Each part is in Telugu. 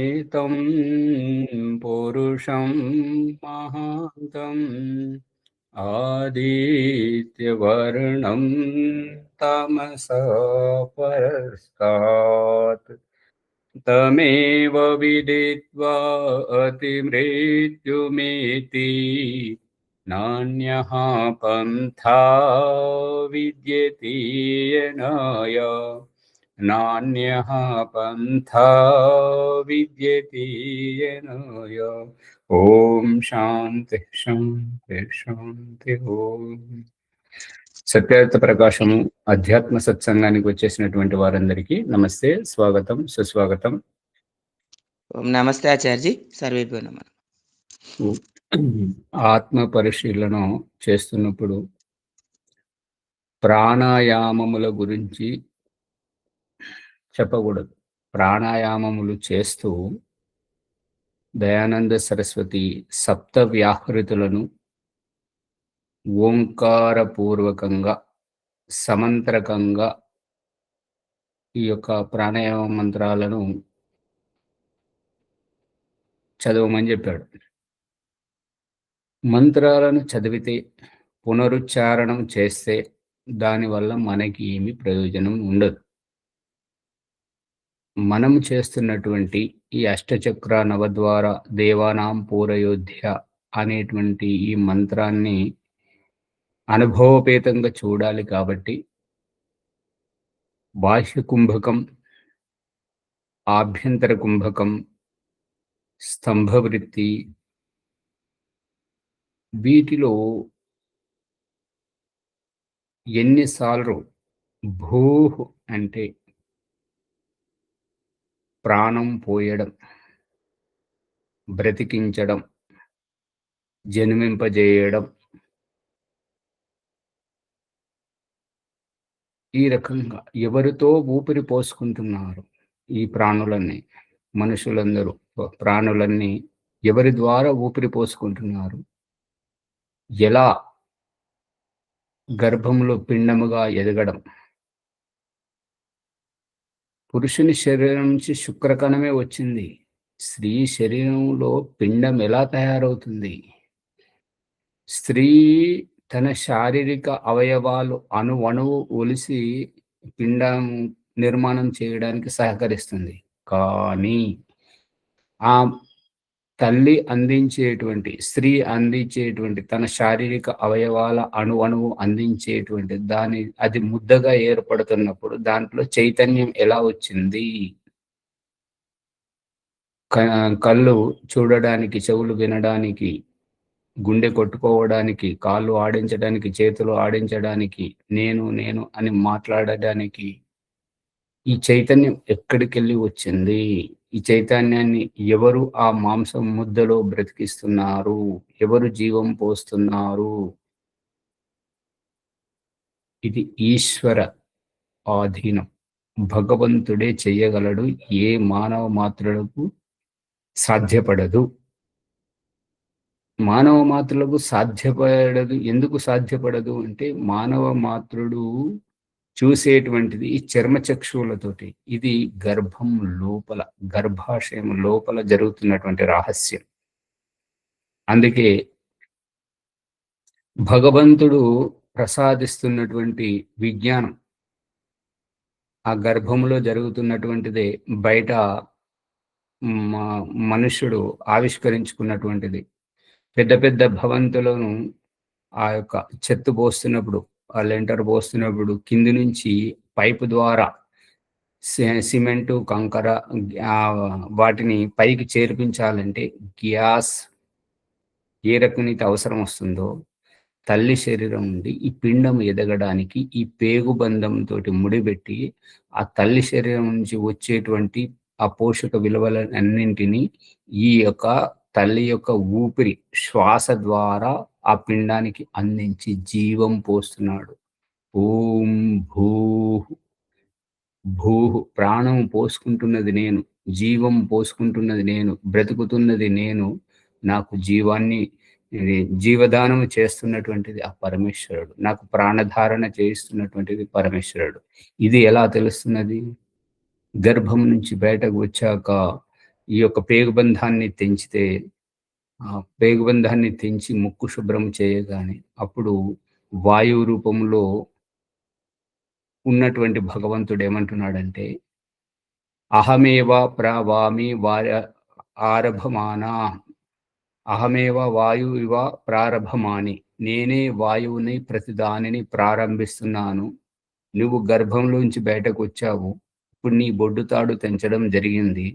तं पुरुषं महान्तम् आदित्यवर्णं तमसः परस्तात् तमेव विदित्वा अतिमृत्युमेति नान्यः पन्था विद्यते येनाय नान्यः पन्था विद्यते येनाय। ఓం శాంతి శాంతి శాంతి. ఓం సత్యార్థ ప్రకాశము అధ్యాత్మ సత్సంగానికి వచ్చేసినటువంటి వారందరికీ నమస్తే, స్వాగతం, సుస్వాగతం. ఓం నమస్తే ఆచార్యజీ, సర్వేభ్యో నమః. ఆత్మ పరిశీలన చేస్తున్నప్పుడు ప్రాణాయామముల గురించి చెప్పకూడదు. ప్రాణాయామములు చేస్తూ దయానంద సరస్వతి సప్త వ్యాహృతులను ఓంకారపూర్వకంగా సమంత్రకంగా ఈ యొక్క ప్రాణాయామ మంత్రాలను చదవమని చెప్పాడు. మంత్రాలను చదివితే, పునరుచ్చారణం చేస్తే దానివల్ల మనకి ఏమి ప్రయోజనం ఉండదు. మనం చేస్తున్నటువంటి ఈ అష్టచక్ర నవద్వార దేవానాం పూరయోధ్య అనేటువంటి ఈ మంత్రాన్ని అనుభవపేతంగా చూడాలి. కాబట్టి బాహ్య కుంభకం, ఆభ్యంతర కుంభకం, స్తంభవృత్తి, వీటిలో ఎన్నిసార్లు భూ అంటే ప్రాణం పోయడం, బ్రతికించడం, జన్మింపజేయడం, ఈ రకంగా ఎవరితో ఊపిరి పోసుకుంటున్నారు ఈ ప్రాణులన్నీ, మనుషులందరూ ప్రాణులన్నీ ఎవరి ద్వారా ఊపిరి పోసుకుంటున్నారు, ఎలా గర్భంలో పిండముగా ఎదగడం, పురుషుని శరీరం నుంచి శుక్రకణమే వచ్చింది, స్త్రీ శరీరంలో పిండం ఎలా తయారవుతుంది, స్త్రీ తన శారీరక అవయవాలు అణువణువు ఒలిసి పిండం నిర్మాణం చేయడానికి సహకరిస్తుంది. కానీ ఆ తల్లి అందించేటువంటి, స్త్రీ అందించేటువంటి తన శారీరక అవయవాల అణువణువు అందించేటువంటి అది ముద్దగా ఏర్పడుతున్నప్పుడు దాంట్లో చైతన్యం ఎలా వచ్చింది? కళ్ళు చూడడానికి, చెవులు వినడానికి, గుండె కొట్టుకోవడానికి, కాళ్ళు ఆడించడానికి, చేతులు ఆడించడానికి, నేను నేను అని మాట్లాడడానికి ఈ చైతన్యం ఎక్కడికెళ్ళి వచ్చింది? ఈ చైతన్యాన్ని ఎవరు ఆ మాంసం ముద్దలో బ్రతికిస్తున్నారు? ఎవరు జీవం పోస్తున్నారు? ఇది ఈశ్వర ఆధీనం. భగవంతుడే చెయ్యగలడు, ఏ మానవ మాత్రులకు సాధ్యపడదు. మానవ మాత్రులకు సాధ్యపడదు. ఎందుకు సాధ్యపడదు అంటే, మానవ మాత్రుడు చూసేటువంటిది ఈ చర్మచక్షువులతోటి. ఇది గర్భం లోపల, గర్భాశయం లోపల జరుగుతున్నటువంటి రహస్యం. అందుకే భగవంతుడు ప్రసాదిస్తున్నటువంటి విజ్ఞానం ఆ గర్భంలో జరుగుతున్నటువంటిదే బయట మనుష్యుడు ఆవిష్కరించుకున్నటువంటిది. పెద్ద పెద్ద భవంతులను ఆ యొక్క చెత్త పోస్తున్నప్పుడు, ఆ లెంటర్ పోస్తున్నప్పుడు కింది నుంచి పైపు ద్వారా సిమెంటు, కంకర వాటిని పైకి చేర్పించాలంటే గ్యాస్ ఏ రకమైతే అవసరం వస్తుందో, తల్లి శరీరం నుండి ఈ పిండం ఎదగడానికి ఈ పేగుబంధంతో ముడిపెట్టి ఆ తల్లి శరీరం నుంచి వచ్చేటువంటి ఆ పోషక విలువలన్నింటినీ ఈ యొక్క తల్లి యొక్క ఊపిరి, శ్వాస ద్వారా ఆ పిండానికి అందించి జీవం పోస్తున్నాడు. ఓం భూ భూ, ప్రాణం పోసుకుంటున్నది నేను, జీవం పోసుకుంటున్నది నేను, బ్రతుకుతున్నది నేను, నాకు జీవాన్ని జీవదానం చేస్తున్నటువంటిది ఆ పరమేశ్వరుడు, నాకు ప్రాణధారణ చేయిస్తున్నటువంటిది పరమేశ్వరుడు. ఇది ఎలా తెలుస్తున్నది? గర్భం నుంచి బయటకు వచ్చాక ఈ యొక్క పేగుబంధాన్ని తెంచితే, ఆ పేగుబంధాన్ని తెంచి ముక్కు శుభ్రం చేయగానే అప్పుడు వాయువు రూపంలో ఉన్నటువంటి భగవంతుడు ఏమంటున్నాడంటే, అహమేవ ప్రవామి ఆరభమానా, అహమేవ వాయువివ ప్రారభమాని, నేనే వాయువుని ప్రతిదానిని ప్రారంభిస్తున్నాను. నువ్వు గర్భంలోంచి బయటకొచ్చావు. ఇప్పుడు నీ బొడ్డుతాడు తెంచడం జరిగింది.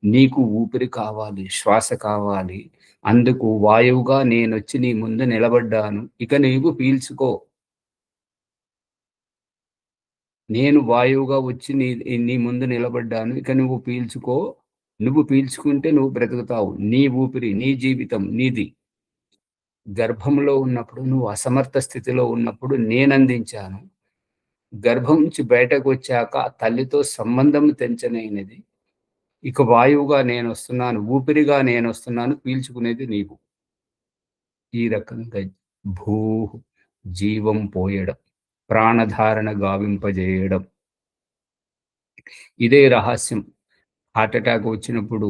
నీకు ఊపిరి కావాలి, శ్వాస కావాలి. అందుకు వాయువుగా నేనొచ్చి నీ ముందు నిలబడ్డాను. ఇక నీవు పీల్చుకో. నేను వాయువుగా వచ్చి నీ ముందు నిలబడ్డాను. ఇక నువ్వు పీల్చుకో. నువ్వు పీల్చుకుంటే నువ్వు బ్రతుకుతావు. నీ ఊపిరి, నీ జీవితం నీది. గర్భంలో ఉన్నప్పుడు నువ్వు అసమర్థ స్థితిలో ఉన్నప్పుడు నేనందించాను. గర్భం నుంచి బయటకొచ్చాక తల్లితో సంబంధం తెంచనైనది. ఇక వాయువుగా నేనొస్తున్నాను. ఊపిరిగా నేనొస్తున్నాను. పీల్చుకునేది నీవు. ఈ రకంగా భూః జీవం పోయడం, ప్రాణధారణ గావింపజేయడం. ఇదే రహస్యం. హార్ట్ అటాక్ వచ్చినప్పుడు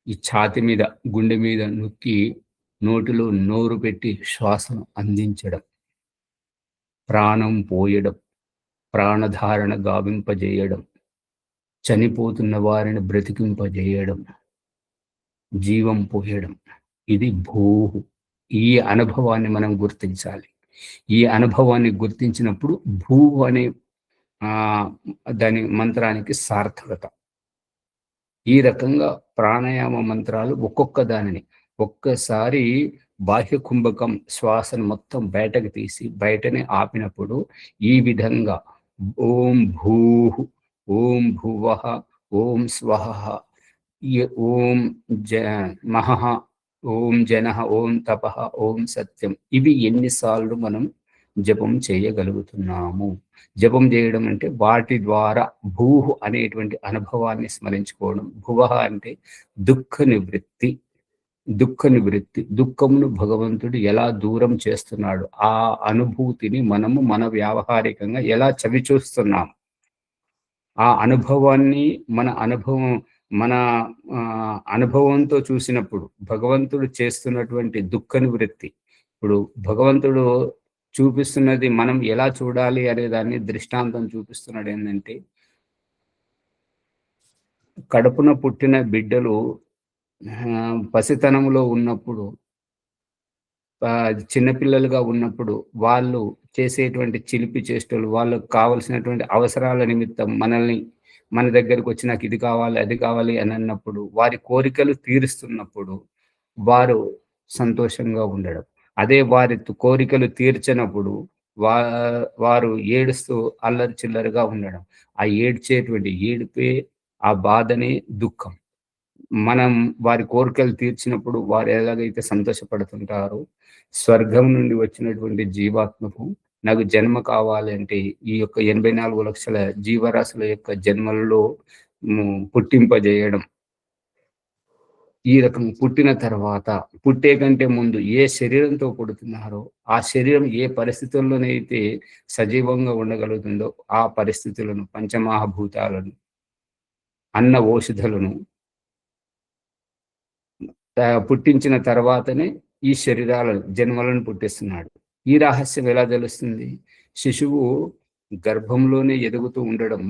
ఈ ఛాతీ మీద, గుండె మీద నొక్కి నోటిలో నోరు పెట్టి శ్వాసను అందించడం, ప్రాణం పోయడం, ప్రాణధారణ గావింపజేయడం, చనిపోతున్న వారిని బ్రతికింపజేయడం, జీవం పోయడం. ఇది భూః. ఈ అనుభవాన్ని మనం గుర్తించాలి. ఈ అనుభవాన్ని గుర్తించినప్పుడు భూ అనే దాని మంత్రానికి సార్థకత. ఈ రకంగా ప్రాణాయామ మంత్రాలు ఒక్కొక్క దానిని ఒక్కసారి బాహ్య కుంభకం శ్వాసను మొత్తం బయటకు తీసి బయటనే ఆపినప్పుడు ఈ విధంగా ఓం భూః, ఓం భువః, ఓం స్వహః, ఓం మహః, ఓం జనః, ఓం తపః, ఓం సత్యం. ఇవి ఎన్నిసార్లు మనం జపం చేయగలుగుతున్నాము. జపం చేయడం అంటే వాటి ద్వారా భూః అనేటువంటి అనుభవాన్ని స్మరించుకోవడం. భువః అంటే దుఃఖ నివృత్తి. దుఃఖ నివృత్తి. దుఃఖమును భగవంతుడు ఎలా దూరం చేస్తున్నాడు, ఆ అనుభూతిని మనము మన వ్యావహారికంగా ఎలా చవిచూస్తున్నాం, ఆ అనుభవాన్ని మన అనుభవంతో చూసినప్పుడు భగవంతుడు చేస్తున్నటువంటి దుఃఖ నివృత్తి. ఇప్పుడు భగవంతుడు చూపిస్తున్నది మనం ఎలా చూడాలి అనే దాన్ని దృష్టాంతం చూపిస్తున్నాడు. ఏంటంటే, కడుపున పుట్టిన బిడ్డలు పసితనంలో ఉన్నప్పుడు, చిన్నపిల్లలుగా ఉన్నప్పుడు వాళ్ళు చేసేటువంటి చిలిపి చేష్టలు, వాళ్ళకు కావలసినటువంటి అవసరాల నిమిత్తం మన దగ్గరకు వచ్చి నాకు ఇది కావాలి, అది కావాలి అని అన్నప్పుడు, వారి కోరికలు తీరుస్తున్నప్పుడు వారు సంతోషంగా ఉండడం. అదే వారి కోరికలు తీర్చనప్పుడు వా వారు ఏడుస్తూ అల్లరి చిల్లరగా ఉండడం. ఆ ఏడ్చేటువంటి ఏడుపే, ఆ బాధనే దుఃఖం. మనం వారి కోరికలు తీర్చినప్పుడు వారు ఎలాగైతే సంతోషపడుతుంటారో, స్వర్గం నుండి వచ్చినటువంటి జీవాత్మకు నాకు జన్మ కావాలి అంటే ఈ యొక్క 84 లక్షల జీవరాశుల యొక్క జన్మలలో పుట్టింపజేయడం. ఈ రకం పుట్టిన తర్వాత, పుట్టే కంటే ముందు ఏ శరీరంతో పుడుతున్నారో, ఆ శరీరం ఏ పరిస్థితుల్లోనైతే సజీవంగా ఉండగలుగుతుందో ఆ పరిస్థితులను, పంచమహాభూతాలను, అన్న ఓషధులను పుట్టించిన తర్వాతనే ఈ శరీరాలను, జన్మలను పుట్టిస్తున్నాడు. ఈ రహస్యం ఎలా తెలుస్తుంది? శిశువు గర్భంలోనే ఎదుగుతూ ఉండడం,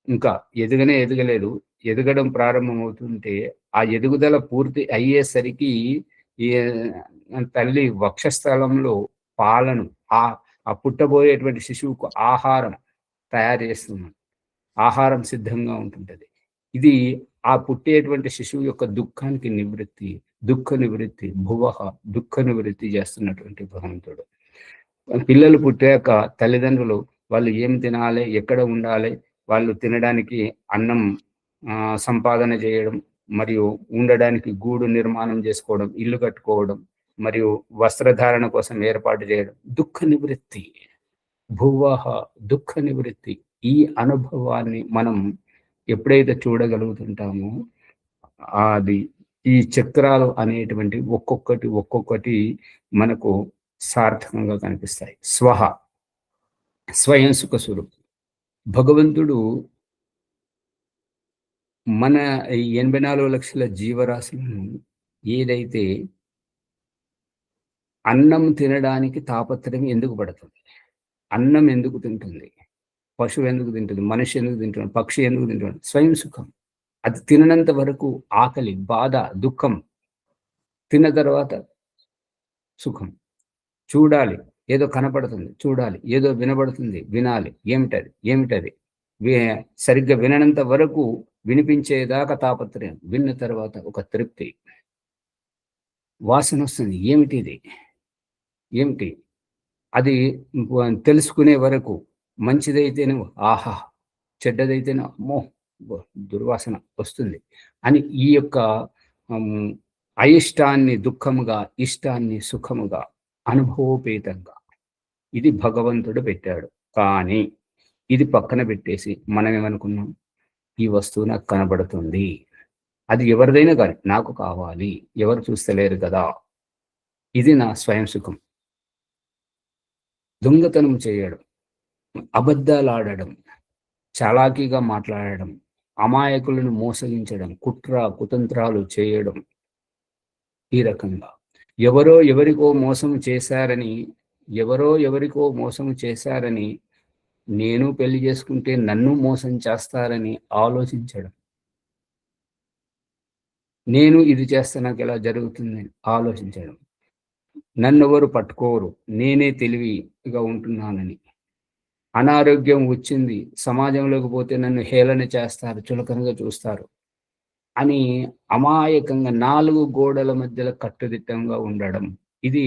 ఇంకా ఎదగలేదు. ఎదగడం ప్రారంభమవుతుంటే ఆ ఎదుగుదల పూర్తి అయ్యేసరికి ఈ తల్లి వక్షస్థలంలో పాలను, ఆ పుట్టబోయేటువంటి శిశువుకు ఆహారం తయారు చేస్తుంది. ఆహారం సిద్ధంగా ఉంటుంటది. ఇది ఆ పుట్టేటువంటి శిశువు యొక్క దుఃఖానికి నివృత్తి. దుఃఖ నివృత్తి, భువః దుఃఖ నివృత్తి చేస్తున్నటువంటి భగవంతుడు. పిల్లలు పుట్టాక తల్లిదండ్రులు వాళ్ళు ఏం తినాలి, ఎక్కడ ఉండాలి, వాళ్ళు తినడానికి అన్నం సంపాదన చేయడం, మరియు ఉండడానికి గూడు నిర్మాణం చేసుకోవడం, ఇల్లు కట్టుకోవడం, మరియు వస్త్రధారణ కోసం ఏర్పాటు చేయడం దుఃఖ నివృత్తి. భువః దుఃఖ నివృత్తి. ఈ అనుభవాన్ని మనం ఎప్పుడైతే చూడగలుగుతుంటామో, అది ఈ చక్రాలు అనేటువంటి ఒక్కొక్కటి మనకు సార్థకంగా కనిపిస్తాయి. స్వయం సుఖ స్వరూపం. భగవంతుడు మన ఈ 84 లక్షల జీవరాశులను ఏదైతే అన్నం తినడానికి తాపత్రయం ఎందుకు పడుతుంది? అన్నం ఎందుకు తింటుంది? పశువు ఎందుకు తింటుంది? మనిషి ఎందుకు తింటున్నాడు? పక్షి ఎందుకు తింటున్నాడు? స్వయం సుఖం. అది తిననంత వరకు ఆకలి, బాధ, దుఃఖం. తిన్న తర్వాత సుఖం. చూడాలి. ఏదో కనపడుతుంది. చూడాలి. ఏదో వినబడుతుంది. వినాలి. ఏమిటది? ఏమిటది? వి సరిగ్గా విననంత వరకు వినిపించేదాకా తాపత్రయం. విన్న తర్వాత ఒక తృప్తి. వాసనొస్తుంది. ఏమిటిది? ఏమిటి? అది తెలుసుకునే వరకు మంచిదైతేనేమో ఆహా! చెడ్డదైతేనే అమ్మో! దుర్వాసన వస్తుంది అని ఈ యొక్క హ్మ్, అయిష్టాన్ని దుఃఖముగా, ఇష్టాన్ని సుఖముగా, అనుభవోపేతంగా ఇది భగవంతుడు పెట్టాడు. కానీ ఇది పక్కన పెట్టేసి మనమేమనుకున్నాం? ఈ వస్తువు నాకు కనబడుతుంది. అది ఎవరిదైనా గాని నాకు కావాలి. ఎవరు చూస్తలేరు కదా! ఇది నా స్వయం సుఖం. దొంగతనం చేయడం, అబద్ధాలాడడం, చాలాకీగా మాట్లాడడం, అమాయకులను మోసగించడం, కుట్ర, కుతంత్రాలు చేయడం ఈ రకంగా. ఎవరో ఎవరికో మోసం చేశారని, ఎవరో ఎవరికో మోసం చేశారని, నేను పెళ్లి చేసుకుంటే నన్ను మోసం చేస్తారని ఆలోచించడం. నేను ఇది చేస్తే నాకెలా జరుగుతుందని ఆలోచించడం. నన్నెవరు పట్టుకోరు. నేనే తెలివిగా ఉంటున్నానని. అనారోగ్యం వచ్చింది. సమాజంలోకి పోతే నన్ను హేళన చేస్తారు. చులకనగా చూస్తారు. అని అమాయకంగా 4 గోడల మధ్యలో కట్టుదిట్టంగా ఉండడం. ఇది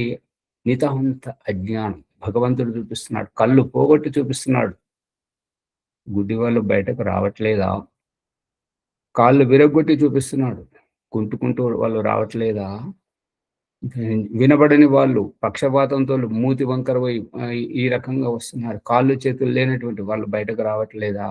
నితాంత అజ్ఞానం. భగవంతుడు చూపిస్తున్నాడు. కళ్ళు పోగొట్టి చూపిస్తున్నాడు. గుడ్డివాళ్ళు బయటకు రావట్లేదా? కాళ్ళు విరగ్గొట్టి చూపిస్తున్నాడు. కుంటుకుంటూ వాళ్ళు రావట్లేదా? వినబడని వాళ్ళు పక్షపాతంతో మూతి వంకర పోయి ఈ రకంగా వస్తున్నారు. కాళ్ళు చేతులు లేనటువంటి వాళ్ళు బయటకు రావట్లేదా?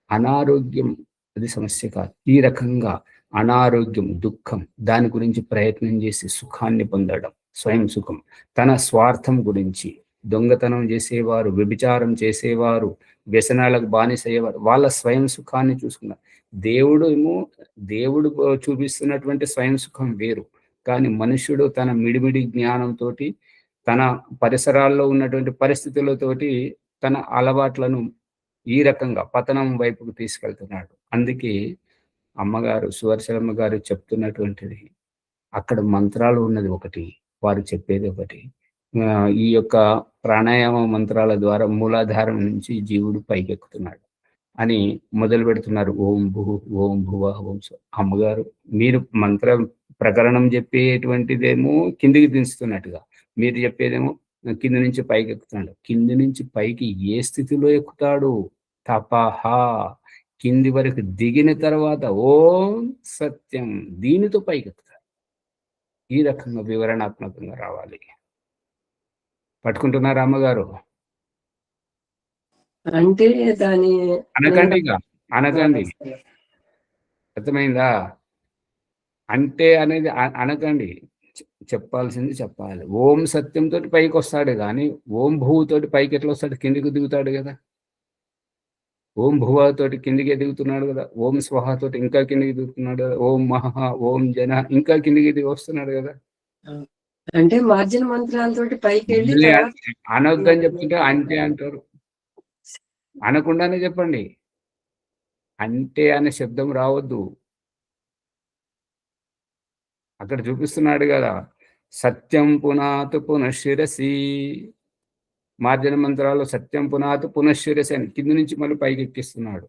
అనారోగ్యం అది సమస్య కాదు. ఈ రకంగా అనారోగ్యం, దుఃఖం దాని గురించి ప్రయత్నం చేసి సుఖాన్ని పొందడం, స్వయం సుఖం. తన స్వార్థం గురించి దొంగతనం చేసేవారు, వ్యభిచారం చేసేవారు, వ్యసనాలకు బానిసయ్యేవారు వాళ్ళ స్వయం సుఖాన్ని చూసుకున్నారు. దేవుడు చూపిస్తున్నటువంటి స్వయం సుఖం వేరు. కానీ మనుష్యుడు తన మిడిమిడి జ్ఞానంతోటి, తన పరిసరాల్లో ఉన్నటువంటి పరిస్థితులతోటి తన అలవాట్లను ఈ రకంగా పతనం వైపుకు తీసుకెళ్తున్నాడు. అందుకే అమ్మగారు సువర్చలమ్మ గారు చెప్తున్నటువంటిది అక్కడ మంత్రాలు ఉన్నది ఒకటి, వారు చెప్పేది ఒకటి. ఈ యొక్క ప్రాణాయామ మంత్రాల ద్వారా మూలాధారం నుంచి జీవుడు పైకెక్కుతున్నాడు అని మొదలు పెడుతున్నారు. ఓం భూ ఓం భువ ఓం స్వ. అమ్మగారు మీరు మంత్ర ప్రకరణం చెప్పేటువంటిదేమో కిందికి దించుతున్నట్టుగా, మీరు చెప్పేదేమో కింద నుంచి పైకి ఎక్కుతున్నాడు. కింది నుంచి పైకి ఏ స్థితిలో ఎక్కుతాడు? తపహ. కింది వరకు దిగిన తర్వాత ఓం సత్యం దీనితో పైకెక్కుతాడు. ఈ రకంగా వివరణాత్మకంగా రావాలి. పట్టుకుంటున్నారా అమ్మగారు? అంటే దాని అనకండి ఇక, అనకండి. అర్థమైందా? అంటే అనేది అనకండి. చెప్పాల్సింది చెప్పాలి. ఓం సత్యంతో పైకి వస్తాడు కానీ ఓం భూతోటి పైకి ఎట్లా వస్తాడు? కిందికి దిగుతాడు కదా. ఓం భువతోటి కిందికి దిగుతున్నాడు కదా. ఓం స్వహతోటి ఇంకా కిందికి దిగుతున్నాడు కదా. ఓం మహ ఓం జన ఇంకా కిందికి దిగి వస్తున్నాడు కదా. అంటే మార్జిన మంత్రాలతోటి పైకి వెళ్ళి అనొద్దని చెప్తుంటే అంటే అంటారు. అనకుండానే చెప్పండి. అంటే అనే శబ్దం రావద్దు. అక్కడ చూపిస్తున్నాడు కదా. సత్యం పునాతు పునఃశిరసి. మార్జన మంత్రాల్లో సత్యం పునాతు పునఃశిరసి అని కింది నుంచి మళ్ళీ పైకి ఎక్కిస్తున్నాడు.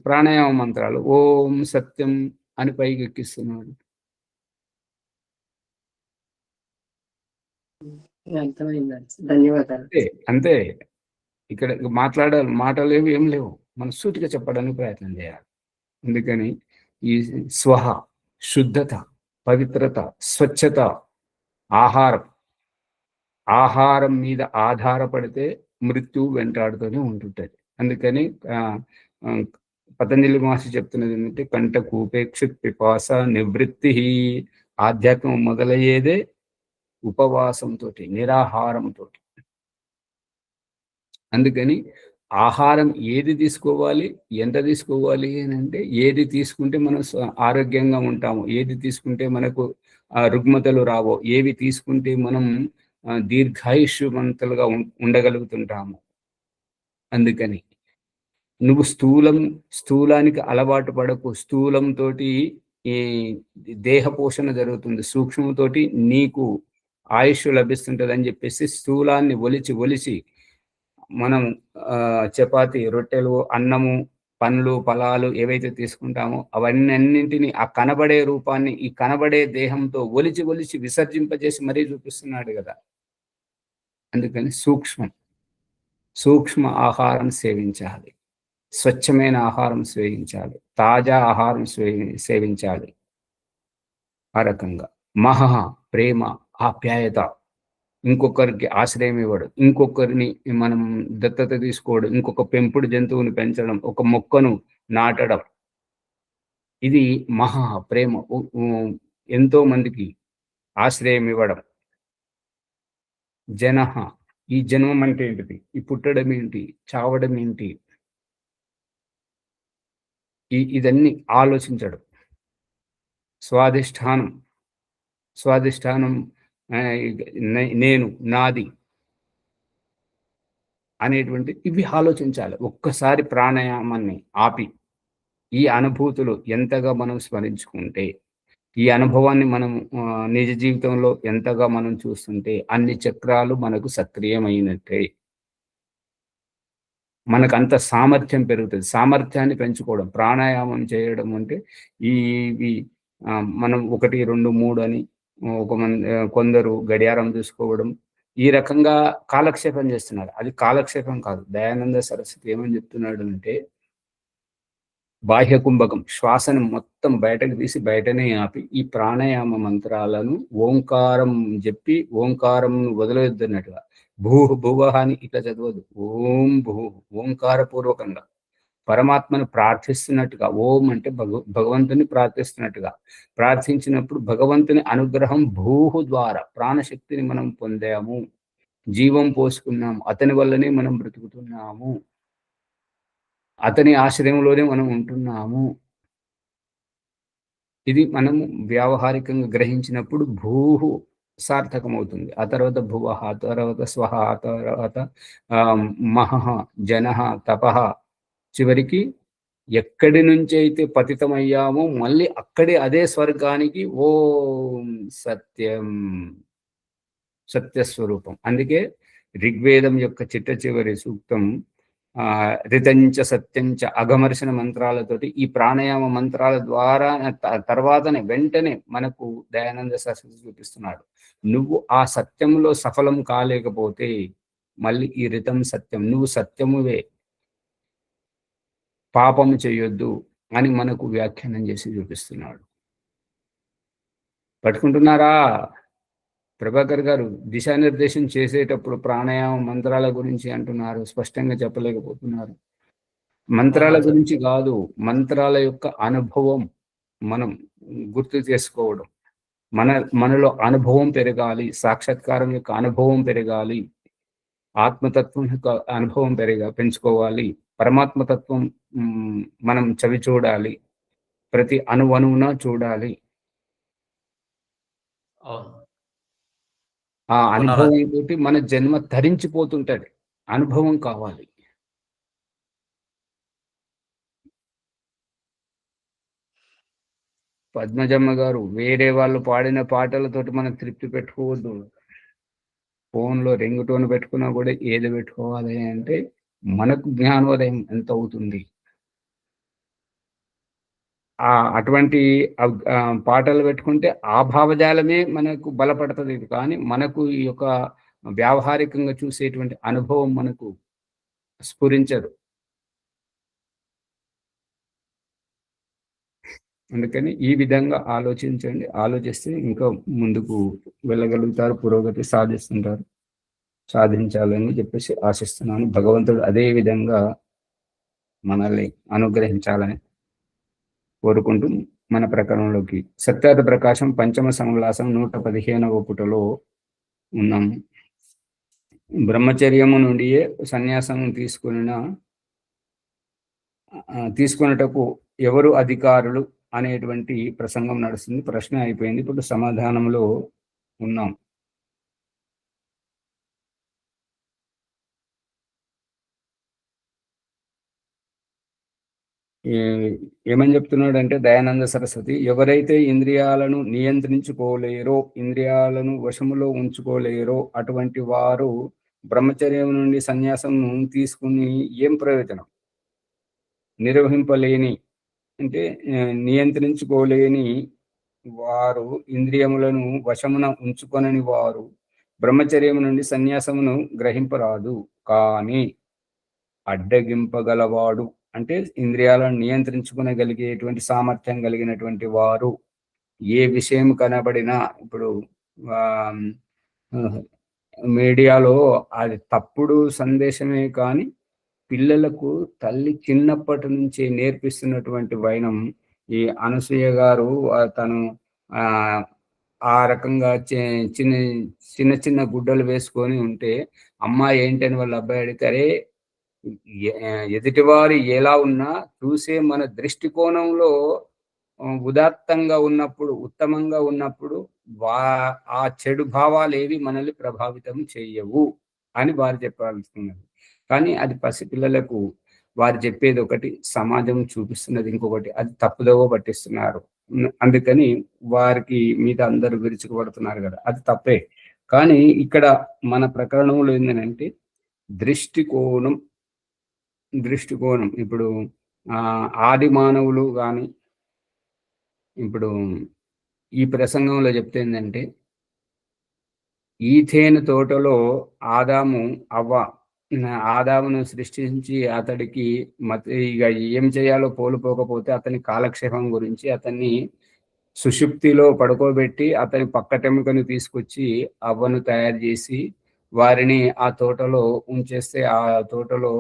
ప్రాణాయామ మంత్రాలు ఓం సత్యం అని పైకి ఎక్కిస్తున్నాడు. ధన్యవాదాలు. అంతే. ఇక్కడ మాటలు ఏం లేవు. మనం సూటిగా చెప్పడానికి ప్రయత్నం చేయాలి. అందుకని ఈ స్వహ, శుద్ధత, పవిత్రత, స్వచ్ఛత, ఆహారం మీద ఆధారపడితే మృత్యువు వెంటాడుతూనే ఉంటుంటది. అందుకని పతంజలి మహర్షి చెప్తున్నది ఏంటంటే కంట కూపేక్ష పిపాస నివృత్తి. ఆధ్యాత్మం మొదలయ్యేదే ఉపవాసంతో, నిరాహారంతో. అందుకని ఆహారం ఏది తీసుకోవాలి, ఎంత తీసుకోవాలి అని అంటే, ఏది తీసుకుంటే మనం ఆరోగ్యంగా ఉంటాము, ఏది తీసుకుంటే మనకు రుగ్మతలు రావో, ఏవి తీసుకుంటే మనం దీర్ఘాయుష్యవంతులుగా ఉండగలుగుతుంటాము. అందుకని నువ్వు స్థూలానికి అలవాటు పడకు. స్థూలంతోటి ఈ దేహ పోషణ జరుగుతుంది. సూక్ష్మంతోటి నీకు ఆయుష్ లభిస్తుంటదని చెప్పేసి స్థూలాన్ని ఒలిచి మనం చపాతి, రొట్టెలు, అన్నము, పండ్లు, ఫలాలు ఏవైతే తీసుకుంటామో అవన్నింటిని ఆ కనబడే రూపాన్ని ఈ కనబడే దేహంతో ఒలిచి విసర్జింపజేసి మరీ చూపిస్తున్నాడు కదా. అందుకని సూక్ష్మ ఆహారం సేవించాలి, స్వచ్ఛమైన ఆహారం సేవించాలి, తాజా ఆహారం సేవించాలి. ఆ రకంగా ప్రేమ, ఆప్యాయత, ఇంకొకరికి ఆశ్రయం ఇవ్వడం, ఇంకొకరిని మనం దత్తత తీసుకోవడం, ఇంకొక పెంపుడు జంతువుని పెంచడం, ఒక మొక్కను నాటడం, ఇది ప్రేమ. ఎంతో మందికి ఆశ్రయం ఇవ్వడం. ఈ జన్మం అంటే ఏంటిది, ఈ పుట్టడం ఏంటి, చావడం ఏంటి, ఇదన్నీ ఆలోచించడం. స్వాధిష్టానం నేను, నాది అనేటువంటి ఇవి ఆలోచించాలి. ఒక్కసారి ప్రాణాయామాన్ని ఆపి ఈ అనుభూతులు ఎంతగా మనం స్మరించుకుంటే, ఈ అనుభవాన్ని మనం నిజ జీవితంలో ఎంతగా మనం చూస్తుంటే అన్ని చక్రాలు మనకు సక్రియమైనట్టే. మనకు అంత సామర్థ్యం పెరుగుతుంది. సామర్థ్యాన్ని పెంచుకోవడం, ప్రాణాయామం చేయడం అంటే ఇవి మనం 1, 2, 3 అని కొందరు గడియారం చూసుకోవడం, ఈ రకంగా కాలక్షేపం చేస్తున్నారు. అది కాలక్షేపం కాదు. దయానంద సరస్వతి ఏమని చెప్తున్నాడు అంటే, బాహ్య కుంభకం, శ్వాసను మొత్తం బయటకు తీసి బయటనే ఆపి ఈ ప్రాణాయామ మంత్రాలను ఓంకారం చెప్పి ఓంకారం వదిలేద్దన్నట్టుగా భూవ అని ఇట్లా చదవదు. ఓం ఓంకారపూర్వకంగా పరమాత్మను ప్రార్థిస్తున్నట్టుగా, ఓం అంటే భగవంతుని ప్రార్థిస్తున్నట్టుగా ప్రార్థించినప్పుడు భగవంతుని అనుగ్రహం ద్వారా ప్రాణశక్తిని మనం పొందాము, జీవం పోసుకున్నాము, అతని వల్లనే మనం బ్రతుకుతున్నాము, అతని ఆశ్రయంలోనే మనం ఉంటున్నాము. ఇది మనము వ్యావహారికంగా గ్రహించినప్పుడు సార్థకమవుతుంది. ఆ తర్వాత భువః, ఆ తర్వాత స్వహ, ఆ తర్వాత మహః, జనః, తపః, చివరికి ఎక్కడి నుంచి అయితే పతితమయ్యామో మళ్ళీ అక్కడే అదే స్వర్గానికి ఓం సత్యస్వరూపం. అందుకే ఋగ్వేదం యొక్క చిట్ట సూక్తం రితంచ సత్యంచ అఘమర్షణ మంత్రాలతోటి ఈ ప్రాణాయామ మంత్రాల ద్వారా తర్వాతనే వెంటనే మనకు దయానంద సరస్వతి చూపిస్తున్నాడు. నువ్వు ఆ సత్యంలో సఫలం కాలేకపోతే మళ్ళీ ఈ రితం సత్యం, నువ్వు సత్యమువే, పాపము చేయొద్దు అని మనకు వ్యాఖ్యానం చేసి చూపిస్తున్నాడు. పట్టుకుంటున్నారా? ప్రభాకర్ గారు దిశానిర్దేశం చేసేటప్పుడు ప్రాణాయామ మంత్రాల గురించి అంటున్నారు, స్పష్టంగా చెప్పలేకపోతున్నారు. మంత్రాల గురించి కాదు, మంత్రాల యొక్క అనుభవం మనం గుర్తు చేసుకోవడం, మనలో అనుభవం పెరగాలి, సాక్షాత్కారం యొక్క అనుభవం పెరగాలి, ఆత్మతత్వం యొక్క అనుభవం పెంచుకోవాలి, పరమాత్మతత్వం మనం చవి చూడాలి, ప్రతి అణువున చూడాలి. ఆ అనుభవం తోటి మన జన్మ తరించిపోతుంటది. అనుభవం కావాలి. పద్మజమ్మ గారు, వేరే వాళ్ళు పాడిన పాటలతోటి మనం తృప్తి పెట్టుకోవద్దు. ఫోన్లో రింగ్ టోన్ పెట్టుకున్నా కూడా ఏది పెట్టుకోవాలి అంటే మనకు జ్ఞానోదయం ఎంత అవుతుంది. అటువంటి పాటలు పెట్టుకుంటే ఆ భావజాలమే మనకు బలపడుతుంది. కానీ మనకు ఈ యొక్క వ్యావహారికంగా చూసేటువంటి అనుభవం మనకు స్ఫురించదు. అందుకని ఈ విధంగా ఆలోచించండి. ఆలోచిస్తే ఇంకా ముందుకు వెళ్ళగలుగుతారు, పురోగతి సాధించాలని చెప్పేసి ఆశిస్తున్నాను. భగవంతుడు అదే విధంగా మనల్ని అనుగ్రహించాలని కోరుకుంటూ మన ప్రకరణంలోకి, సత్యార్థ ప్రకాశం పంచమ సంలాసం 115వ పుటలో ఉన్నాము. బ్రహ్మచర్యము నుండియే సన్యాసం తీసుకున్నటకు ఎవరు అధికారులు అనేటువంటి ప్రసంగం నడుస్తుంది. ప్రశ్న అయిపోయింది. ఇప్పుడు సమాధానంలో ఉన్నాం. ఏమని చెప్తున్నాడంటే దయానంద సరస్వతి, ఎవరైతే ఇంద్రియాలను నియంత్రించుకోలేరో, ఇంద్రియాలను వశములో ఉంచుకోలేరో అటువంటి వారు బ్రహ్మచర్యం నుండి సన్యాసం తీసుకుని ఏం ప్రయోజనం? నిర్వహింపలేని అంటే నియంత్రించుకోలేని వారు, ఇంద్రియములను వశమున ఉంచుకొనని వారు బ్రహ్మచర్యం నుండి సన్యాసమును గ్రహింపరాదు. కానీ అడ్డగింపగలవాడు అంటే ఇంద్రియాలను నియంత్రించుకునగలిగేటువంటి సామర్థ్యం కలిగినటువంటి వారు ఏ విషయం కనబడినా, ఇప్పుడు మీడియాలో అది తప్పుడు సందేశమే కానీ పిల్లలకు తల్లి చిన్నప్పటి నుంచే నేర్పిస్తున్నటువంటి వైనం. ఈ అనసూయ గారు తను ఆ రకంగా చిన్న చిన్న చిన్న గుడ్డలు వేసుకొని ఉంటే అమ్మాయి ఏంటని వాళ్ళ అబ్బాయి అడిగితే, అరే ఎదుటివారు ఎలా ఉన్నా చూసే మన దృష్టికోణంలో ఉదాత్తంగా ఉన్నప్పుడు, ఉత్తమంగా ఉన్నప్పుడు ఆ చెడు భావాలు ఏవి మనల్ని ప్రభావితం చేయవు అని వారు చెప్పాల్సింది. కానీ అది పసిపిల్లలకు వారు చెప్పేది ఒకటి, సమాజం చూపిస్తున్నది ఇంకొకటి. అది తప్పుదోవ పట్టిస్తున్నారు. అందుకని వారికి మీద అందరూ విరుచుకుపడుతున్నారు కదా, అది తప్పే. కానీ ఇక్కడ మన ప్రకరణంలో ఏంటంటే దృష్టికోణం ఇప్పుడు ఆది మానవులు కానీ ఇప్పుడు ఈ ప్రసంగంలో చెప్తే ఏంటంటే, ఈథేను తోటలో ఆదామును సృష్టించి అతడికి ఇక ఏం చేయాలో పోలుపోకపోతే అతని కాలక్షేపం గురించి అతన్ని సుషుప్తిలో పడుకోబెట్టి అతని పక్కటెముకను తీసుకొచ్చి అవ్వను తయారు చేసి వారిని ఆ తోటలో ఉంచేస్తే, ఆ తోటలో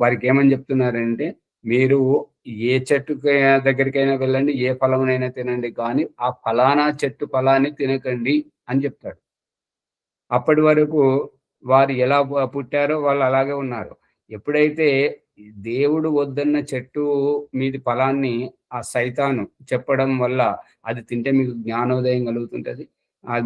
వారికి ఏమని చెప్తున్నారంటే, మీరు ఏ చెట్టు దగ్గరికైనా వెళ్ళండి, ఏ ఫలమునైనా తినండి, కానీ ఆ ఫలానా చెట్టు ఫలాన్ని తినకండి అని చెప్తాడు. అప్పటి వరకు వారు ఎలా పుట్టారో వాళ్ళు అలాగే ఉన్నారు. ఎప్పుడైతే దేవుడు వద్దన్న చెట్టు మీది ఫలాన్ని ఆ సైతాను చెప్పడం వల్ల అది తింటే మీకు జ్ఞానోదయం కలుగుతుంటది,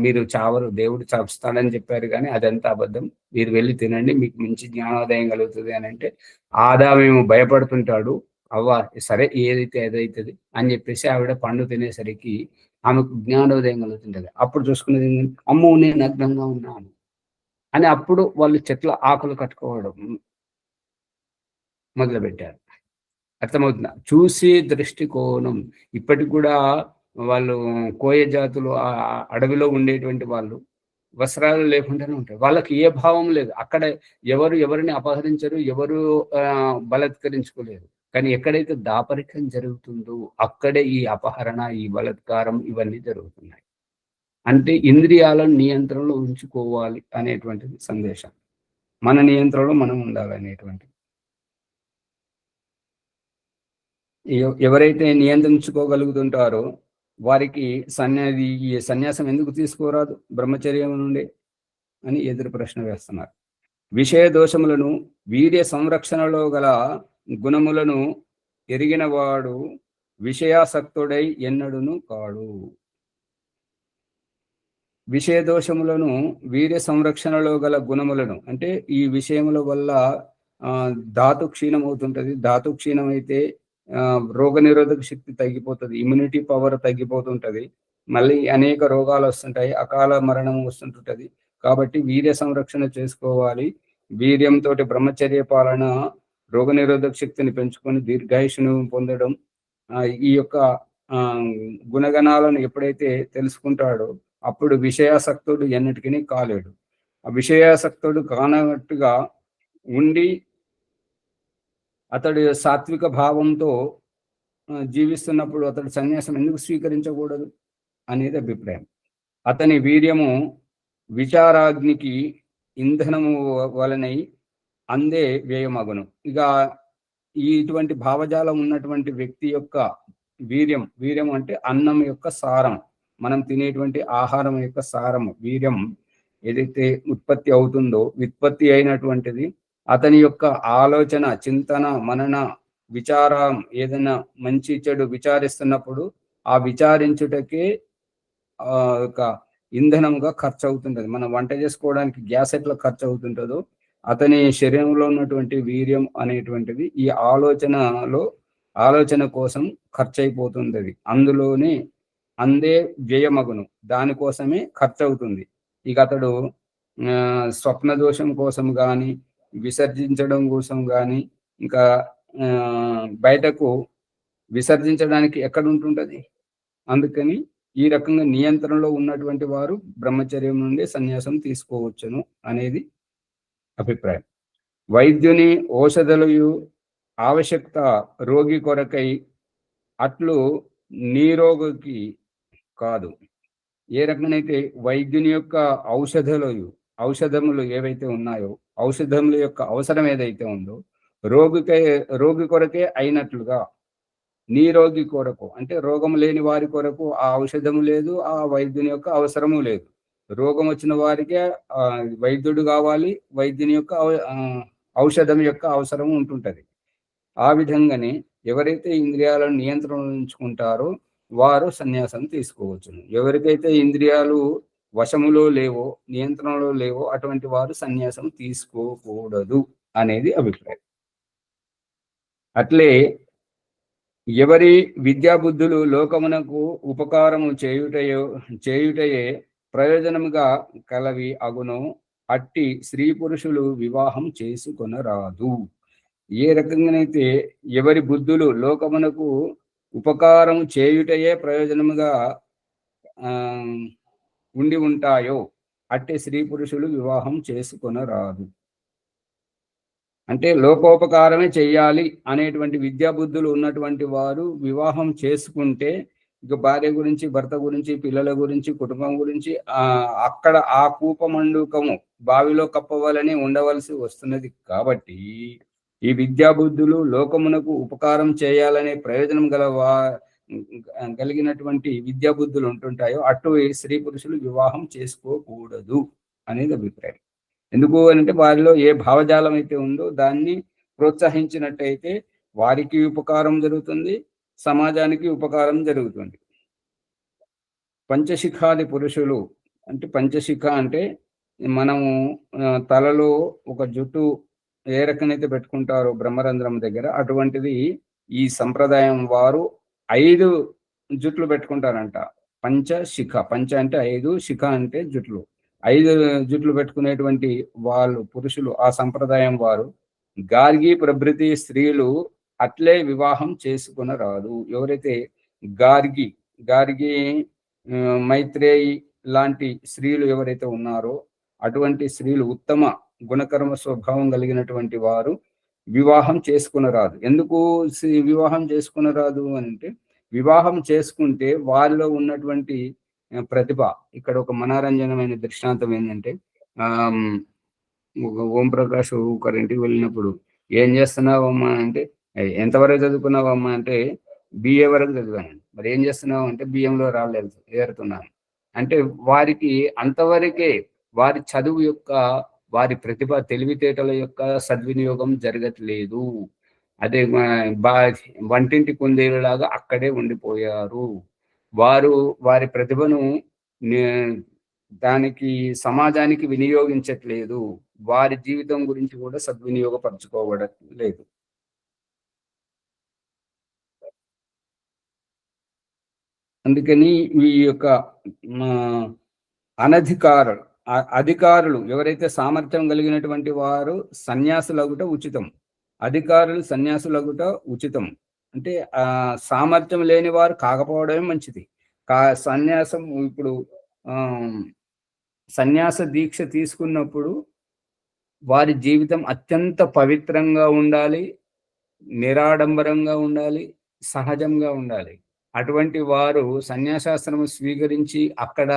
మీరు చావరు, దేవుడు చంపుతాడని చెప్పారు కానీ అదంతా అబద్ధం, మీరు వెళ్ళి తినండి మీకు మంచి జ్ఞానోదయం కలుగుతుంది అని అంటే ఆదాము భయపడుతుంటాడు. అవ్వ సరే ఏదైతే ఏదైతుంది అని చెప్పేసి ఆవిడ పండు తినేసరికి ఆమెకు జ్ఞానోదయం కలుగుతుంటది. అప్పుడు చూసుకునేది అమ్మో నేను నగ్నంగా ఉన్నాను అని అప్పుడు వాళ్ళు చెట్ల ఆకులు కట్టుకోవడం మొదలుపెట్టారు. అర్థమవుతుందా? చూసే దృష్టికోణం ఇప్పటికి కూడా వాళ్ళు కోయ జాతులు అడవిలో ఉండేటువంటి వాళ్ళు వస్త్రాలు లేకుండానే ఉంటారు. వాళ్ళకి ఏ భావం లేదు. అక్కడ ఎవరిని అపహరించరు, ఎవరు బలత్కరించుకోలేరు. కానీ ఎక్కడైతే దాపరికం జరుగుతుందో అక్కడే ఈ అపహరణ, ఈ బలత్కారం ఇవన్నీ జరుగుతున్నాయి. అంటే ఇంద్రియాలను నియంత్రణలో ఉంచుకోవాలి అనేటువంటిది సందేశం. మన నియంత్రణలో మనం ఉండాలి అనేటువంటిది. ఎవరైతే నియంత్రించుకోగలుగుతుంటారో వారికి ఈ సన్యాసం ఎందుకు తీసుకోరాదు బ్రహ్మచర్యం నుండి అని ఎదురు ప్రశ్న వేస్తున్నారు. విషయ దోషములను, వీర్య సంరక్షణలో గల గుణములను ఎరిగిన వాడు విషయాసక్తుడై ఎన్నడును కాడు. విషయ దోషములను, వీర్య సంరక్షణలో గల గుణములను అంటే ఈ విషయముల వల్ల ధాతు క్షీణం అవుతుంటది. ధాతు క్షీణం అయితే రోగనిరోధక శక్తి తగ్గిపోతుంది, ఇమ్యూనిటీ పవర్ తగ్గిపోతుంటది, మళ్ళీ అనేక రోగాలు వస్తుంటాయి, అకాల మరణం వస్తుంటుంటది. కాబట్టి వీర్య సంరక్షణ చేసుకోవాలి. వీర్యంతో బ్రహ్మచర్య పాలన రోగనిరోధక శక్తిని పెంచుకొని దీర్ఘాయుషును పొందడం, ఈ యొక్క గుణగణాలను ఎప్పుడైతే తెలుసుకుంటాడో అప్పుడు విషయాసక్తుడు ఎన్నటికీ కాలేడు. ఆ విషయాసక్తుడు కానట్టుగా ఉండి అతడు సాత్విక భావంతో జీవిస్తున్నప్పుడు అతడు సన్యాసం ఎందుకు స్వీకరించకూడదు అనేది అభిప్రాయం. అతని వీర్యము విచారాగ్నికి ఇంధనము వలనై అందే వ్యయమగును. ఇక ఇటువంటి భావజాలం ఉన్నటువంటి వ్యక్తి యొక్క వీర్యం అంటే అన్నం యొక్క సారం, మనం తినేటువంటి ఆహారం యొక్క సారం వీర్యం ఏదైతే ఉత్పత్తి అవుతుందో, వ్యుత్పత్తి అయినటువంటిది అతని యొక్క ఆలోచన, చింతన, మనన, విచారం, ఏదైనా మంచి చెడు విచారిస్తున్నప్పుడు ఆ విచారించుటకే ఒక ఇంధనంగా ఖర్చు అవుతుంటది. మనం వంట చేసుకోవడానికి గ్యాస్ ఎట్లా ఖర్చు అవుతుంటుందో, అతని శరీరంలో ఉన్నటువంటి వీర్యం అనేటువంటిది ఈ ఆలోచన కోసం ఖర్చు అయిపోతుంటది. అందులోనే అందే వ్యయమగును, దానికోసమే ఖర్చు అవుతుంది. ఇక అతడు స్వప్న దోషం కోసం కానీ, విసర్జించడం కోసం కానీ, ఇంకా బయటకు విసర్జించడానికి ఎక్కడ ఉంటుంటది. అందుకని ఈ రకంగా నియంత్రణలో ఉన్నటువంటి వారు బ్రహ్మచర్యం నుండి సన్యాసం తీసుకోవచ్చును అనేది అభిప్రాయం. వైద్యుని ఔషధులు ఆవశ్యకత రోగి కొరకై అట్లు నీరోగికి కాదు. ఏ రకమైతే వైద్యుని యొక్క ఔషధములు ఏవైతే ఉన్నాయో, ఔషధముల యొక్క అవసరం ఏదైతే ఉందో రోగి కొరకే అయినట్లుగా నీరోగి కొరకు, అంటే రోగం లేని వారి కొరకు ఆ ఔషధము లేదు, ఆ వైద్యుని యొక్క అవసరము లేదు. రోగం వచ్చిన వారికే వైద్యుడు కావాలి, వైద్యుని యొక్క ఔషధం యొక్క అవసరం ఉంటుంటది. ఆ విధంగానే ఎవరైతే ఇంద్రియాలను నియంత్రణ ఉంచుకుంటారో వారు సన్యాసం తీసుకోవచ్చును. ఎవరికైతే ఇంద్రియాలు వశములో లేవో, నియంత్రణలో లేవో అటువంటి వారు సన్యాసం తీసుకోకూడదు అనేది అభిప్రాయం. అట్లే ఎవరి విద్యాబుద్ధులు లోకమునకు ఉపకారము చేయుటయే ప్రయోజనముగా కలవి అగును, అట్టి స్త్రీ పురుషులు వివాహం చేసుకొనరాదు. ఏ రకంగానైతే ఎవరి బుద్ధులు లోకమునకు ఉపకారం చేయుటయే ప్రయోజనముగా ఉండి ఉంటాయో అట్టి స్త్రీ పురుషులు వివాహం చేసుకొనరాదు. అంటే లోకోపకారమే చెయ్యాలి అనేటువంటి విద్యాబుద్ధులు ఉన్నటువంటి వారు వివాహం చేసుకుంటే ఇక భార్య గురించి, భర్త గురించి, పిల్లల గురించి, కుటుంబం గురించి అక్కడ ఆ కూపమండుకము బావిలో కప్పవాలని ఉండవలసి వస్తున్నది. కాబట్టి ఈ విద్యాబుద్ధులు లోకమునకు ఉపకారం చేయాలనే ప్రయోజనం కలిగినటువంటి విద్యాబుద్ధులు ఉంటుంటాయో అటు స్త్రీ పురుషులు వివాహం చేసుకోకూడదు అనేది అభిప్రాయం. ఎందుకు అంటే వారిలో ఏ భావజాలం అయితే ఉందో దాన్ని ప్రోత్సహించినట్టయితే వారికి ఉపకారం జరుగుతుంది, సమాజానికి ఉపకారం జరుగుతుంది. పంచశిఖాది పురుషులు అంటే, పంచశిఖ అంటే మనము తలలో ఒక జుట్టు ఏ రకమైతే పెట్టుకుంటారో బ్రహ్మరంధ్రం దగ్గర, అటువంటిది ఈ సంప్రదాయం వారు 5 జుట్లు పెట్టుకుంటారంట. పంచశిఖ, పంచ అంటే 5, శిఖ అంటే జుట్లు, 5 జుట్లు పెట్టుకునేటువంటి వాళ్ళు పురుషులు, ఆ సంప్రదాయం వారు గార్గి ప్రభృతి స్త్రీలు అట్లే వివాహం చేసుకొనరాదు. ఎవరైతే గార్గి మైత్రేయి లాంటి స్త్రీలు ఎవరైతే ఉన్నారో అటువంటి స్త్రీలు ఉత్తమ గుణకర్మ స్వభావం కలిగినటువంటి వారు వివాహం చేసుకునరాదు. ఎందుకు వివాహం చేసుకునరాదు అంటే, వివాహం చేసుకుంటే వారిలో ఉన్నటువంటి ప్రతిభ, ఇక్కడ ఒక మనోరంజనమైన దృష్టాంతం ఏంటంటే, ఓం ప్రకాష్ ఒకరింటికి వెళ్ళినప్పుడు ఏం చేస్తున్నావమ్మా అంటే, ఎంతవరకు చదువుకున్నావమ్మా అంటే బిఏ వరకు చదివాను. మరి ఏం చేస్తున్నావు అంటే బియ్యంలో రాలేదు ఏరుతున్నాను అంటే, వారికి అంతవరకే వారి చదువు యొక్క, వారి ప్రతిభ, తెలివితేటల యొక్క సద్వినియోగం జరగట్లేదు. అదే వంటింటి కుందేలులాగా అక్కడే ఉండిపోయారు. వారు వారి ప్రతిభను దానికి సమాజానికి వినియోగించట్లేదు. వారి జీవితం గురించి కూడా సద్వినియోగపరచుకోవడం లేదు. అందుకని ఈ యొక్క అధికారులు ఎవరైతే సామర్థ్యం కలిగినటువంటి వారు సన్యాసులగుట ఉచితం. అధికారులు సన్యాసులగుట ఉచితం. అంటే సామర్థ్యం లేని వారు కాకపోవడమే మంచిది. సన్యాసం ఇప్పుడు సన్యాస దీక్ష తీసుకున్నప్పుడు వారి జీవితం అత్యంత పవిత్రంగా ఉండాలి, నిరాడంబరంగా ఉండాలి, సహజంగా ఉండాలి. అటువంటి వారు సన్యాసాశ్రమం స్వీకరించి అక్కడ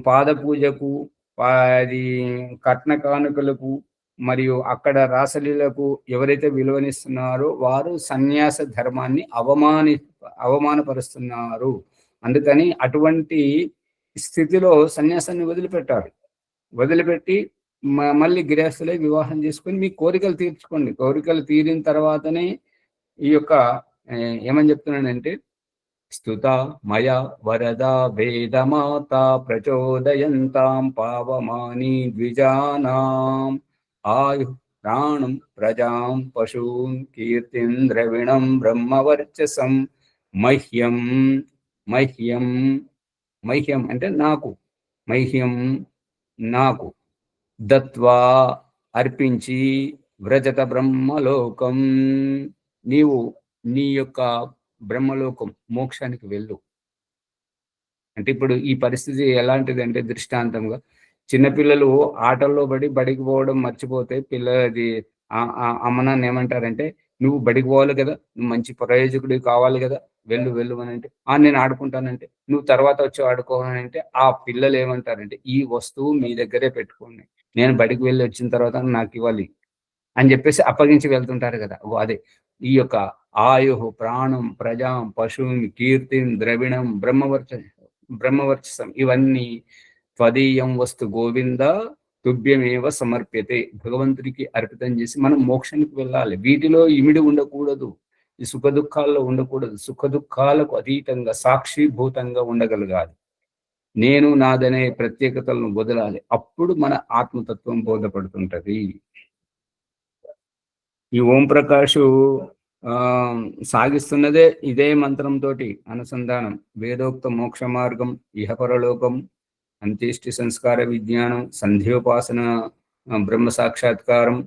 పాద పూజకు, అది కట్న కానుకలకు మరియు అక్కడ రాసలీలకు ఎవరైతే విలువనిస్తున్నారో వారు సన్యాస ధర్మాన్ని అవమానపరుస్తున్నారు. అందుకని అటువంటి స్థితిలో సన్యాసాన్ని వదిలిపెట్టాలి. వదిలిపెట్టి మళ్ళీ గృహస్థులై వివాహం చేసుకొని మీ కోరికలు తీర్చుకోండి. కోరికలు తీరిన తర్వాతనే ఈ యొక్క ఏమని చెప్తున్నానంటే, స్తుత మయ వరదా వేదమాత ప్రచోదయంతాం పావమాని ద్విజానాం ఆయు ప్రాణం ప్రజాం పశూన్ కీర్తిం ద్రవిణం బ్రహ్మవర్చసం మహ్యం మహ్యం మహ్యం అంటే నాకు, మహ్యం నాకు దత్వా అర్పించి వ్రజత బ్రహ్మలోకం నీవు నీ యొక్క బ్రహ్మలోకం మోక్షానికి వెళ్ళు. అంటే ఇప్పుడు ఈ పరిస్థితి ఎలాంటిది అంటే, దృష్టాంతంగా చిన్నపిల్లలు ఆటల్లో బడికి పోవడం మర్చిపోతే పిల్లది అమ్మ నాన్న ఏమంటారంటే, నువ్వు బడికి పోవాలి కదా, నువ్వు మంచి ప్రయోజకుడివి కావాలి కదా, వెళ్ళు అని అంటే, నేను ఆడుకుంటానంటే, నువ్వు తర్వాత వచ్చి ఆడుకోవాలంటే ఆ పిల్లలు ఏమంటారంటే, ఈ వస్తువు మీ దగ్గరే పెట్టుకోండి, నేను బడికి వెళ్ళి వచ్చిన తర్వాత నాకు ఇవ్వాలి అని చెప్పేసి అప్పగించి వెళ్తుంటారు కదా. అదే ఈ యొక్క ఆయు ప్రాణం ప్రజాం పశువుని కీర్తిం ద్రవిణం బ్రహ్మవర్చసం ఇవన్నీ త్వదీయం వస్తు గోవింద తుభ్యమేవ సమర్ప్యతే, భగవంతుడికి అర్పితం చేసి మనం మోక్షానికి వెళ్ళాలి. వీటిలో ఇమిడి ఉండకూడదు, ఈ సుఖ దుఃఖాల్లో ఉండకూడదు. సుఖ దుఃఖాలకు అతీతంగా సాక్షిభూతంగా ఉండగలగాలి. నేను నాదనే ప్రత్యేకతలను వదలాలి. అప్పుడు మన ఆత్మతత్వం బోధపడుతుంటది. ఈ ఓం ప్రకాషు సాగిస్తున్నదే ఇదే మంత్రంతో అనుసంధానం. వేదోక్త మోక్ష మార్గం, ఇహపరలోకం, అంత్యేష్టి సంస్కార విజ్ఞానం, సంధ్యోపాసన, బ్రహ్మ సాక్షాత్కారం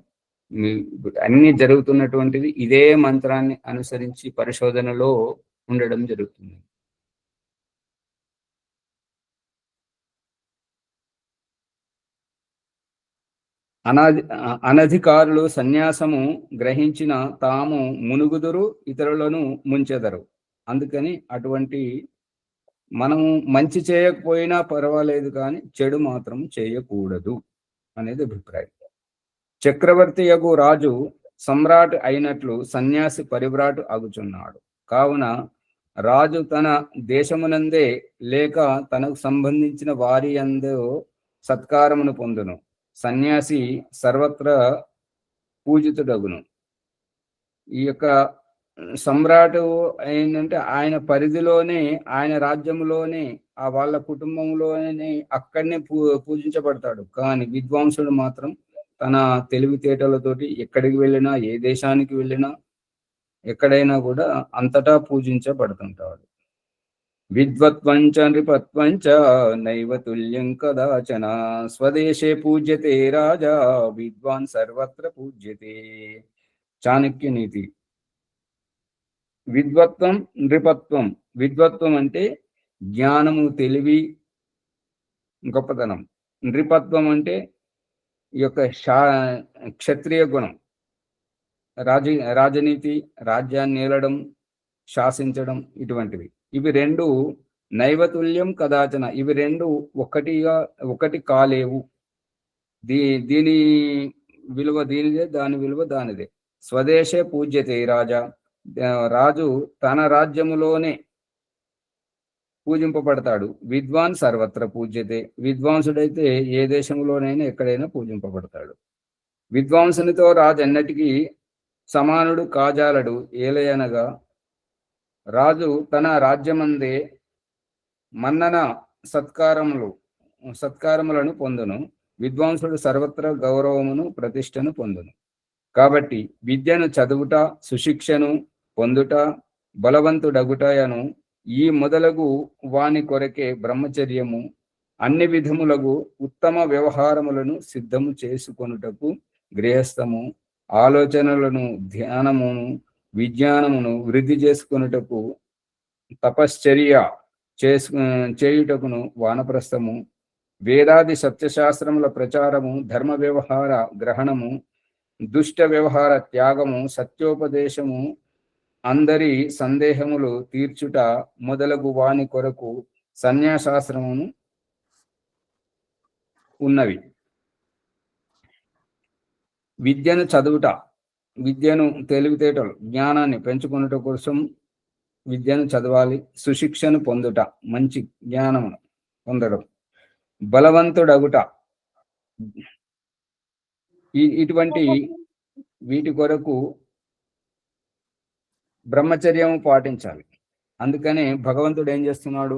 అన్ని జరుగుతున్నటువంటిది ఇదే మంత్రాన్ని అనుసరించి పరిశోధనలో ఉండడం జరుగుతుంది. అనధికారులు సన్యాసము గ్రహించిన తాము మునుగుదురు, ఇతరులను ముంచెదరు. అందుకని అటువంటి మనము మంచి చేయకపోయినా పర్వాలేదు, కానీ చెడు మాత్రం చేయకూడదు అనేది అభిప్రాయం. చక్రవర్తి యగు రాజు సమ్రాట్ అయినట్లు సన్యాసి పరివ్రాటు అగుచున్నాడు. కావున రాజు తన దేశమునందే లేక తనకు సంబంధించిన వారి యందు సత్కారమును పొందును. సన్యాసి సర్వత్రా పూజితుడగును. ఈ యొక్క సమ్రాటు ఏంటంటే ఆయన పరిధిలోనే, ఆయన రాజ్యంలోనే, ఆ వాళ్ళ కుటుంబంలోనే అక్కడనే పూజించబడతాడు. కానీ విద్వాంసుడు మాత్రం తన తెలివితేటలతోటి ఎక్కడికి వెళ్ళినా, ఏ దేశానికి వెళ్ళినా, ఎక్కడైనా కూడా అంతటా పూజించబడుతుంటాడు. విద్వత్వంచ నృపత్వంచ నైవ తుల్యం కదాచన, స్వదేశే పూజ్యతే రాజా విద్వాన్ సర్వత్ర పూజ్యతే. చాణక్య నీతి. విద్వత్వం, నృపత్వం. విద్వత్వం అంటే జ్ఞానము, తెలివి, గొప్పతనం. నృపత్వం అంటే ఈ యొక్క క్షత్రియ గుణం, రాజనీతి, రాజ్యాన్ని ఏలడం, శాసించడం, ఇటువంటివి. ఇవి రెండు నైవతుల్యం కదాచన, ఇవి రెండు ఒకటి కాలేవు. దీని విలువ దీనిదే, దాని విలువ దానిదే. స్వదేశే పూజ్యతే రాజా, రాజు తన రాజ్యములోనే పూజింపబడతాడు. విద్వాన్ సర్వత్ర పూజ్యతే, విద్వాంసుడైతే ఏ దేశంలోనైనా ఎక్కడైనా పూజింపబడతాడు. విద్వాంసునితో రాజు ఎన్నటికీ సమానుడు కాజాలడు. ఏలయనగా రాజు తన రాజ్యమందే మన్నన సత్కారములను పొందును. విద్వాంసుడు సర్వత్ర గౌరవమును ప్రతిష్టను పొందును. కాబట్టి విద్యను చదువుట, సుశిక్షను పొందుట, బలవంతుడగుటయను ఈ మొదలగు వాని కొరకే బ్రహ్మచర్యము అన్ని విధములగు ఉత్తమ వ్యవహారములను సిద్ధము చేసుకొనుటకు గృహస్థము ఆలోచనలను, ధ్యానమును, విజ్ఞానమును వృద్ధి చేసుకొనుటకు తపశ్చర్య చేయుటకును వానప్రస్థము, వేదాది సత్యశాస్త్రముల ప్రచారము, ధర్మ వ్యవహార గ్రహణము, దుష్ట వ్యవహార త్యాగము, సత్యోపదేశము, అందరి సందేహములు తీర్చుట మొదలగు వాని కొరకు సన్యాసాశ్రమము ఉన్నవి. విద్యను చదువుట, విద్యను, తెలివితేటలు, జ్ఞానాన్ని పెంచుకున్నట కోసం విద్యను చదవాలి. సుశిక్షను పొందుట, మంచి జ్ఞానమును పొందడం. బలవంతుడగుట, ఇటువంటి వీటి కొరకు బ్రహ్మచర్యం పాటించాలి. అందుకనే భగవంతుడు ఏం చేస్తున్నాడు,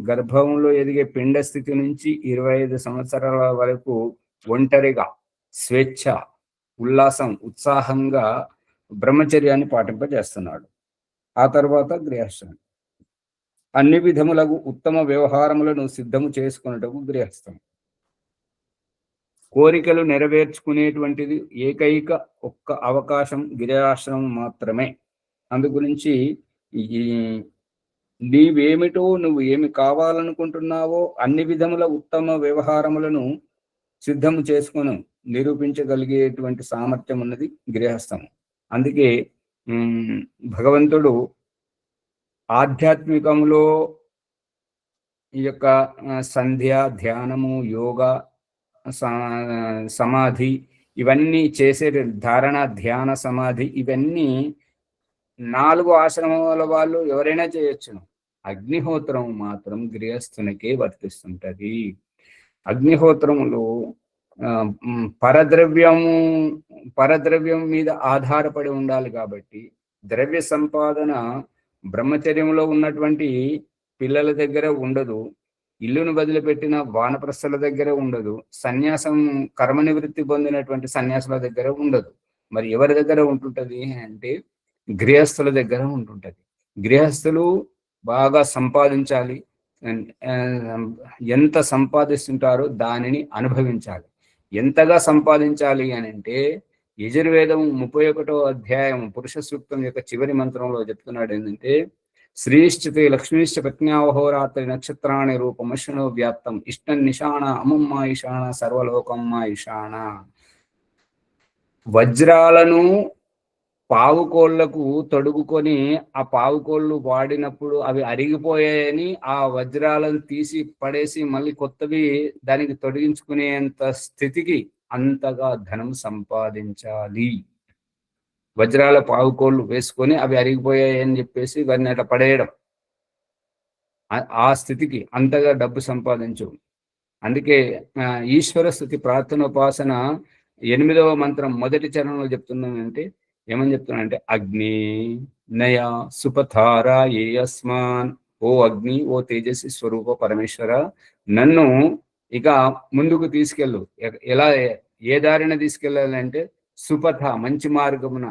గర్భంలో ఎదిగే పిండ స్థితి నుంచి 25 సంవత్సరాల వరకు ఒంటరిగా స్వేచ్ఛ, ఉల్లాసం, ఉత్సాహంగా బ్రహ్మచర్యాన్ని పాటింపజేస్తున్నాడు. ఆ తర్వాత గృహస్థం. అన్ని విధములకు ఉత్తమ వ్యవహారములను సిద్ధము చేసుకున్నటకు గృహస్థం. కోరికలు నెరవేర్చుకునేటువంటిది ఏకైక ఒక్క అవకాశం గిరియాశ్రమం మాత్రమే. అందు గురించి నీవేమిటో, నువ్వు ఏమి కావాలనుకుంటున్నావో అన్ని విధముల ఉత్తమ వ్యవహారములను సిద్ధము చేసుకుని నిరూపించగలిగేటువంటి సామర్థ్యం ఉన్నది గృహస్థం. అందుకే భగవంతుడు ఆధ్యాత్మికంలో ఈ యొక్క సంధ్య, ధ్యానము, యోగా, సమాధి ఇవన్నీ చేసే ధారణ, ధ్యాన, సమాధి ఇవన్నీ 4 ఆశ్రమాల వాళ్ళు ఎవరైనా చేయొచ్చును. అగ్నిహోత్రం మాత్రం గృహస్థునికే వర్తిస్తుంటది. అగ్నిహోత్రములో పరద్రవ్యం మీద ఆధారపడి ఉండాలి. కాబట్టి ద్రవ్య సంపాదన బ్రహ్మచర్యంలో ఉన్నటువంటి పిల్లల దగ్గర ఉండదు, ఇల్లును వదిలిపెట్టిన వానప్రస్థుల దగ్గర ఉండదు, సన్యాసం కర్మ నివృత్తి పొందినటువంటి సన్యాసుల దగ్గర ఉండదు. మరి ఎవరి దగ్గర ఉంటుంటది అంటే గృహస్థుల దగ్గర ఉంటుంటది. గృహస్థులు బాగా సంపాదించాలి, ఎంత సంపాదిస్తుంటారో దానిని అనుభవించాలి. ఎంతగా సంపాదించాలి అని అంటే యజుర్వేదం 31వ అధ్యాయం పురుష సూక్తం యొక్క చివరి మంత్రంలో చెప్తున్నాడు ఏంటంటే, శ్రీశ్చితే లక్ష్మీశ్చ పత్న్యావహోరాత్రి నక్షత్రాణి రూపమశ్నో వ్యాప్తం ఇష్టం నిశాణ అమమ్మ ఈశాణ సర్వలోకమ్మ ఈశాణ. వజ్రాలను పావుకోళ్లకు తొడుగుకొని ఆ పావుకోళ్ళు వాడినప్పుడు అవి అరిగిపోయాయని ఆ వజ్రాలను తీసి పడేసి మళ్ళీ కొత్తవి దానికి తొడిగించుకునేంత స్థితికి అంతగా ధనం సంపాదించాలి. వజ్రాల పావుకోళ్ళు వేసుకొని అవి అరిగిపోయాయని చెప్పేసి వారిని అట్లా పడేయడం, ఆ స్థితికి అంతగా డబ్బు సంపాదించు. అందుకే ఈశ్వర స్థుతి ప్రార్థనోపాసన 8వ మంత్రం మొదటి చరణంలో చెప్తున్నానంటే ఏమని చెప్తున్నానంటే, అగ్ని నయ సుపథార ఏ అస్మాన్, ఓ అగ్ని, ఓ తేజస్వి స్వరూప పరమేశ్వర, నన్ను ఇక ముందుకు తీసుకెళ్ళు. ఎలా, ఏ దారిన తీసుకెళ్ళాలంటే సుపథ మంచి మార్గమున,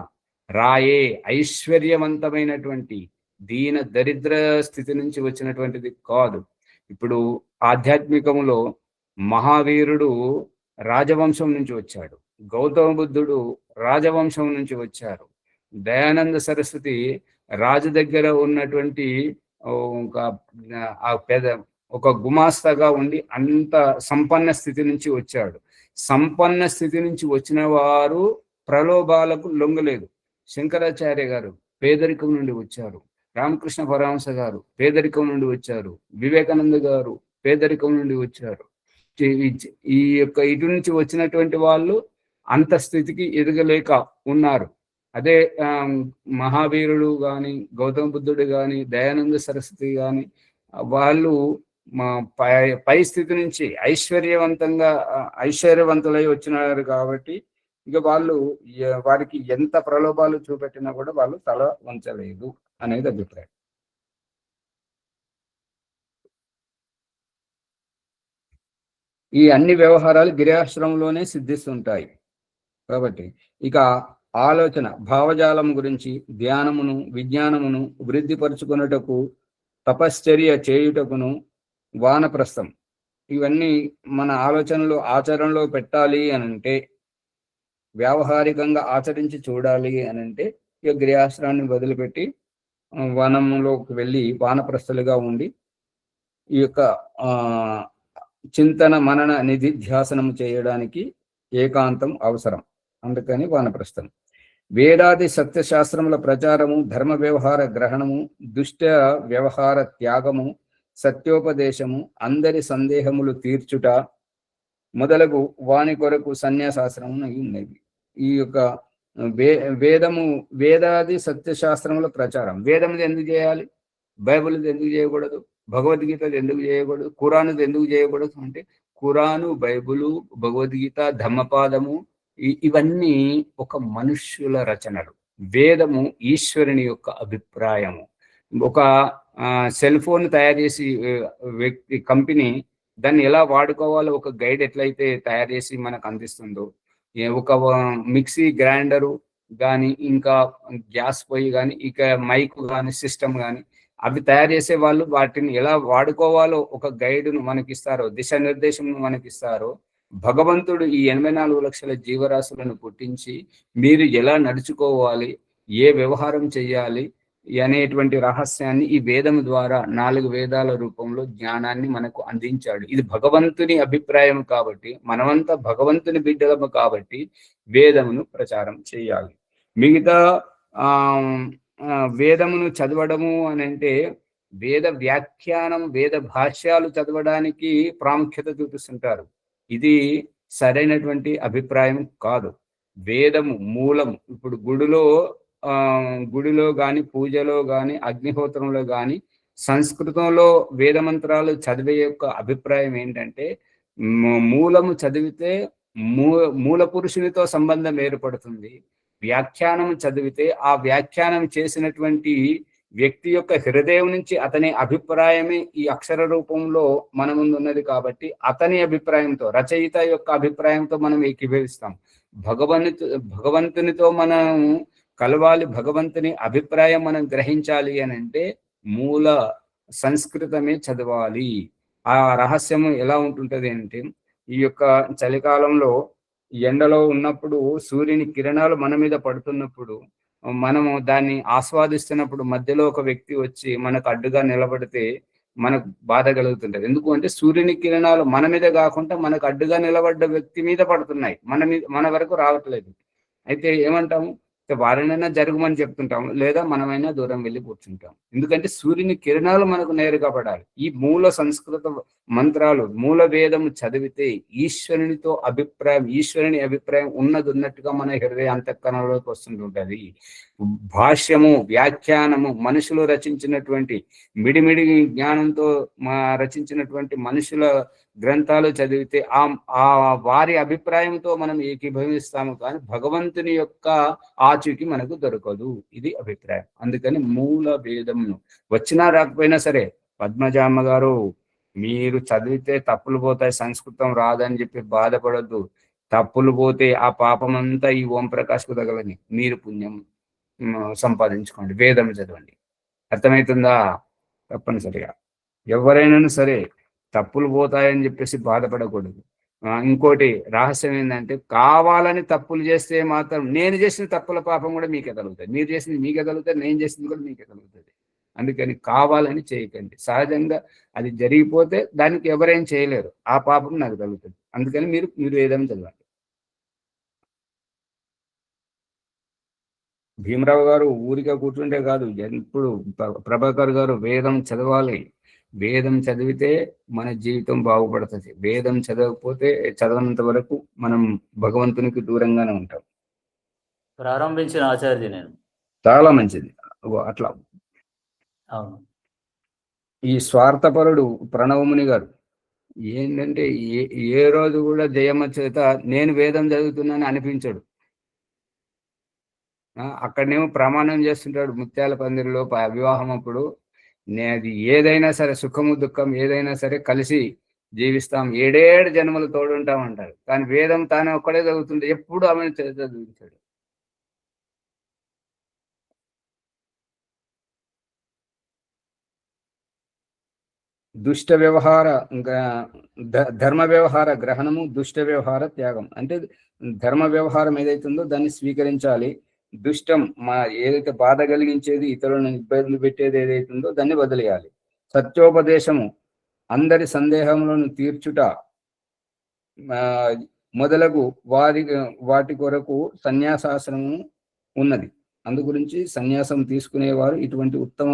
రాయే ఐశ్వర్యవంతమైనటువంటి, దీన దరిద్ర స్థితి నుంచి వచ్చినటువంటిది కాదు. ఇప్పుడు ఆధ్యాత్మికములో మహావీరుడు రాజవంశం నుంచి వచ్చాడు, గౌతమ బుద్ధుడు రాజవంశం నుంచి వచ్చారు, దయానంద సరస్వతి రాజు దగ్గర ఉన్నటువంటి ఒక గుమాస్తాగా ఉండి అంత సంపన్న స్థితి నుంచి వచ్చాడు. సంపన్న స్థితి నుంచి వచ్చిన వారు ప్రలోభాలకు లొంగలేదు. శంకరాచార్య గారు పేదరికం నుండి వచ్చారు, రామకృష్ణ పరమహంస గారు పేదరికం నుండి వచ్చారు, వివేకానంద గారు పేదరికం నుండి వచ్చారు. ఈ యొక్క ఇటు నుంచి వచ్చినటువంటి వాళ్ళు అంత స్థితికి ఎదగలేక ఉన్నారు. అదే మహావీరుడు కానీ, గౌతమ బుద్ధుడు కానీ, దయానంద సరస్వతి కానీ వాళ్ళు పై స్థితి నుంచి ఐశ్వర్యవంతులై వచ్చినారు. కాబట్టి ఇక వాళ్ళు వారికి ఎంత ప్రలోభాలు చూపెట్టినా కూడా వాళ్ళు తల వంచలేదు అనేది అభిప్రాయం. ఈ అన్ని వ్యవహారాలు గిరియాశ్రమంలోనే సిద్ధిస్తుంటాయి. కాబట్టి ఇక ఆలోచన, భావజాలం గురించి ధ్యానమును, విజ్ఞానమును వృద్ధిపరుచుకున్నటకు, తపశ్చర్య చేయుటకును వానప్రస్థం ఇవన్నీ మన ఆలోచనలు ఆచరణలో పెట్టాలి అనంటే, వ్యావహారికంగా ఆచరించి చూడాలి అనంటే ఇక గృహాశ్రాన్ని వదిలిపెట్టి వనంలోకి వెళ్ళి వానప్రస్థలుగా ఉండి ఈ యొక్క చింతన మనన నిధిధ్యాసనము చేయడానికి ఏకాంతం అవసరం. అందుకని వానప్రస్థం. వేదాది సత్యశాస్త్రముల ప్రచారము, ధర్మ వ్యవహార గ్రహణము, దుష్ట వ్యవహార త్యాగము, సత్యోపదేశము, అందరి సందేహములు తీర్చుట మొదలగు వాని కొరకు సన్యాసాశ్రమం ఉన్నది. ఈ యొక్క వేదాది సత్యశాస్త్రముల ప్రచారం, వేదం ఎందుకు చేయాలి, బైబిల్ ఎందుకు చేయకూడదు, భగవద్గీత ఎందుకు చేయకూడదు, ఖురాన్ ఎందుకు చేయకూడదు అంటే ఖురాను, బైబిలు, భగవద్గీత, ధమ్మపాదము ఇవన్నీ ఒక మనుష్యుల రచనలు. వేదము ఈశ్వరుని యొక్క అభిప్రాయము. ఒక సెల్ ఫోన్ తయారు చేసి వ్యక్తి కంపెనీ దాన్ని ఎలా వాడుకోవాలో ఒక గైడ్ ఎట్లయితే తయారు చేసి మనకు అందిస్తుందో, ఒక మిక్సీ గ్రైండరు కానీ, ఇంకా గ్యాస్ పొయ్యి కానీ, ఇక మైక్ కానీ, సిస్టమ్ కానీ అవి తయారు చేసే వాళ్ళు వాటిని ఎలా వాడుకోవాలో ఒక గైడ్ను మనకిస్తారో, దిశానిర్దేశం మనకిస్తారో, భగవంతుడు ఈ 84 లక్షల జీవరాశులను పుట్టించి మీరు ఎలా నడుచుకోవాలి, ఏ వ్యవహారం చేయాలి అనేటువంటి రహస్యాన్ని ఈ వేదం ద్వారా 4 వేదాల రూపంలో జ్ఞానాన్ని మనకు అందించాడు. ఇది భగవంతుని అభిప్రాయం కాబట్టి, మనమంతా భగవంతుని బిడ్డలము కాబట్టి వేదమును ప్రచారం చేయాలి. మిగతా వేదమును చదవడము అని అంటే వేద వ్యాఖ్యానం, వేద భాష్యాలు చదవడానికి ప్రాముఖ్యత చూపిస్తుంటారు. ఇది సరైనటువంటి అభిప్రాయం కాదు. వేదము మూలం. ఇప్పుడు గుడిలో కానీ, పూజలో కానీ, అగ్నిహోత్రంలో కానీ సంస్కృతంలో వేదమంత్రాలు చదివే యొక్క అభిప్రాయం ఏంటంటే, మూలము చదివితే మూల పురుషునితో సంబంధం ఏర్పడుతుంది. వ్యాఖ్యానం చదివితే ఆ వ్యాఖ్యానం చేసినటువంటి వ్యక్తి యొక్క హృదయం నుంచి అతని అభిప్రాయమే ఈ అక్షర రూపంలో మన ముందు ఉన్నది కాబట్టి అతని అభిప్రాయంతో, రచయిత యొక్క అభిప్రాయంతో మనం ఏకీభవిస్తాం. భగవంతునితో మనం కలవాలి, భగవంతుని అభిప్రాయం మనం గ్రహించాలి అని అంటే మూల సంస్కృతమే చదవాలి. ఆ రహస్యము ఎలా ఉంటుంటది అంటే, ఈ యొక్క చలికాలంలో ఎండలో ఉన్నప్పుడు సూర్యుని కిరణాలు మన మీద పడుతున్నప్పుడు మనము దాన్ని ఆస్వాదిస్తున్నప్పుడు మధ్యలో ఒక వ్యక్తి వచ్చి మనకు అడ్డుగా నిలబడితే మనకు బాధ కలుగుతుంటది. ఎందుకు అంటే సూర్యుని కిరణాలు మన మీద కాకుండా మనకు అడ్డుగా నిలబడ్డ వ్యక్తి మీద పడుతున్నాయి, మన వరకు రావట్లేదు. అయితే ఏమంటాము, వారినైనా జరగమని చెప్తుంటాం, లేదా మనమైనా దూరం వెళ్ళి కూర్చుంటాం. ఎందుకంటే సూర్యుని కిరణాలు మనకు నేరుగా పడాలి. ఈ మూల సంస్కృత మంత్రాలు, మూల వేదము చదివితే ఈశ్వరుని అభిప్రాయం ఉన్నది ఉన్నట్టుగా మన హృదయ అంతఃకరణలోకి వస్తుంటుంటది. భాష్యము, వ్యాఖ్యానము, మనుషులు రచించినటువంటి మిడిమిడి జ్ఞానంతో రచించినటువంటి మనుషుల గ్రంథాలు చదివితే ఆ వారి అభిప్రాయంతో మనం ఏకీభవిస్తాము, కానీ భగవంతుని యొక్క ఆచూకి మనకు దొరకదు. ఇది అభిప్రాయం. అందుకని మూల వేదమును వచ్చినా రాకపోయినా సరే, పద్మజామ్మ గారు మీరు చదివితే తప్పులు పోతాయి, సంస్కృతం రాదని చెప్పి బాధపడద్దు. తప్పులు పోతే ఆ పాపం అంతా ఈ ఓం ప్రకాష్కు తగలని, మీరు పుణ్యం సంపాదించుకోండి, వేదం చదవండి. అర్థమవుతుందా? తప్పనిసరిగా ఎవరైనా సరే తప్పులు పోతాయని చెప్పేసి బాధపడకూడదు. ఇంకోటి రహస్యం ఏంటంటే, కావాలని తప్పులు చేస్తే మాత్రం నేను చేసిన తప్పుల పాపం కూడా మీకే తగులుతుంది, మీరు చేసింది మీకే తగులుతుంది, నేను చేసింది కూడా మీకే తగులుతుంది. అందుకని కావాలని చేయకండి. సహజంగా అది జరిగిపోతే దానికి ఎవరేం చేయలేరు, ఆ పాపం నాకు తగులుతుంది. అందుకని మీరు ఏదైనా చదవండి. భీమరావు గారు ఊరిగా కూర్చుంటే కాదు, ఇప్పుడు ప్రభాకర్ గారు వేదం చదవాలి. వేదం చదివితే మన జీవితం బాగుపడుతుంది. వేదం చదవకపోతే, చదవనంత వరకు మనం భగవంతునికి దూరంగానే ఉంటాం. ప్రారంభించిన ఆచార్య నేను. చాలా మంచిది అట్లా. అవును. ఈ స్వార్థపరుడు ప్రణవముని గారు ఏంటంటే ఏ రోజు కూడా జయమ్మ చేత నేను వేదం చదువుతున్నాను అనిపించడు. అక్కడనేమో ప్రమాణం చేస్తుంటాడు ముత్యాల పందిరిలో వివాహం అప్పుడు, అది ఏదైనా సరే, సుఖము దుఃఖం ఏదైనా సరే కలిసి జీవిస్తాం, 7 జన్మలు తోడుంటాం అంటారు. కానీ వేదం తాను ఒక్కడే చదువుతుంటే ఎప్పుడు ఆమెను చదివించాడు. దుష్ట వ్యవహార ధర్మ వ్యవహార గ్రహణము, దుష్ట వ్యవహార త్యాగం. అంటే ధర్మ వ్యవహారం ఏదైతుందో దాన్ని స్వీకరించాలి, దుష్టం ఏదైతే బాధ కలిగించేది, ఇతరులను ఇబ్బందులు పెట్టేది ఏదైతుందో దాన్ని వదిలేయాలి. సత్యోపదేశము, అందరి సందేహములను తీర్చుట మొదలగు వాటి కొరకు సన్యాసాశ్రమము ఉన్నది. అందు గురించి సన్యాసం తీసుకునేవారు ఇటువంటి ఉత్తమ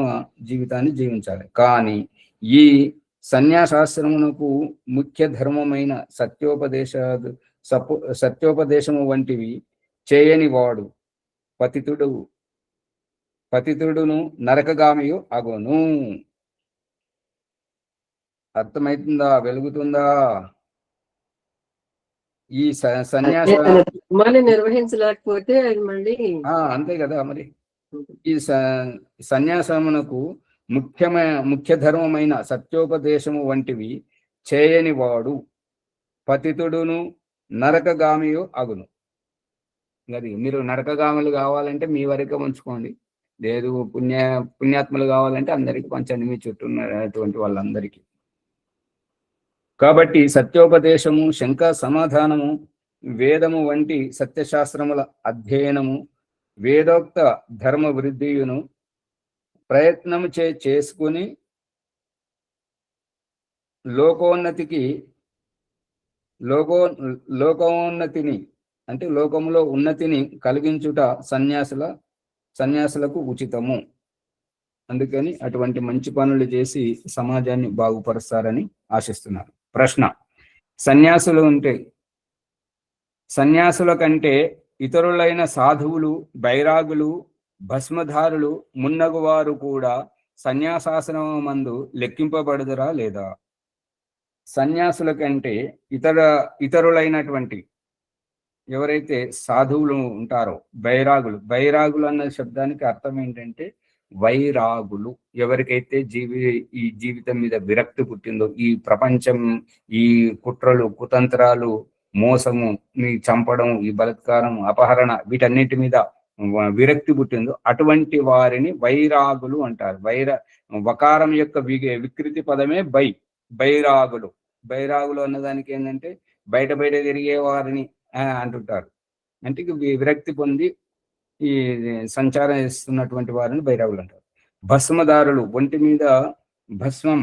జీవితాన్ని జీవించాలి. కానీ ఈ సన్యాసాశ్రమునకు ముఖ్య ధర్మమైన సత్యోపదేశము వంటివి చేయని వాడు పతితుడును నరకగామియు అగును. అర్థమవుతుందా? వెలుగుతుందా? ఈ సన్యాస అదే తన ధర్మాన్ని నిర్వహించలేకపోతే అది మళ్ళీ అంతే కదా మరి. ఈ సన్యాసమునకు ముఖ్య ధర్మమైన సత్యోపదేశము వంటివి చేయని వాడు పతితుడును నరకగామియు అగును. అది మీరు నరకగాములు కావాలంటే మీ వరకే ఉంచుకోండి, లేదు పుణ్యాత్ములు కావాలంటే అందరికీ పంచండి, మీ చుట్టూ ఉన్నటువంటి వాళ్ళందరికీ. కాబట్టి సత్యోపదేశము, శంక సమాధానము, వేదము వంటి సత్యశాస్త్రముల అధ్యయనము, వేదోక్త ధర్మ వృద్ధియును ప్రయత్నము చేసుకుని లోకోన్నతిని అంటే లోకములో ఉన్నతిని కలిగించుట సన్యాసులకు ఉచితము. అందుకని అటువంటి మంచి పనులు చేసి సమాజాన్ని బాగుపరుస్తారని ఆశిస్తున్నారు. ప్రశ్న: సన్యాసుల కంటే ఇతరులైన సాధువులు, బైరాగులు, భస్మధారులు మున్నగువారు కూడా సన్యాసాశ్రమమందు లెక్కింపబడుదరా లేదా? సన్యాసుల కంటే ఇతరులైనటువంటి ఎవరైతే సాధువులు ఉంటారో, బైరాగులు అన్న శబ్దానికి అర్థం ఏంటంటే వైరాగులు. ఎవరికైతే ఈ జీవితం మీద విరక్తి పుట్టిందో, ఈ ప్రపంచం, ఈ కుట్రలు, కుతంత్రాలు, మోసము, మీ చంపడం, ఈ బలాత్కారం, అపహరణ, వీటన్నిటి మీద విరక్తి పుట్టిందో అటువంటి వారిని వైరాగులు అంటారు. వకారం యొక్క వికృతి పదమే బైరాగులు. బైరాగులు అన్నదానికి ఏంటంటే బయట తిరిగే వారిని అంటుంటారు. అంటే విరక్తి పొంది ఈ సంచారం చేస్తున్నటువంటి వారిని బైరాగులు అంటారు. భస్మదారులు, ఒంటి మీద భస్మం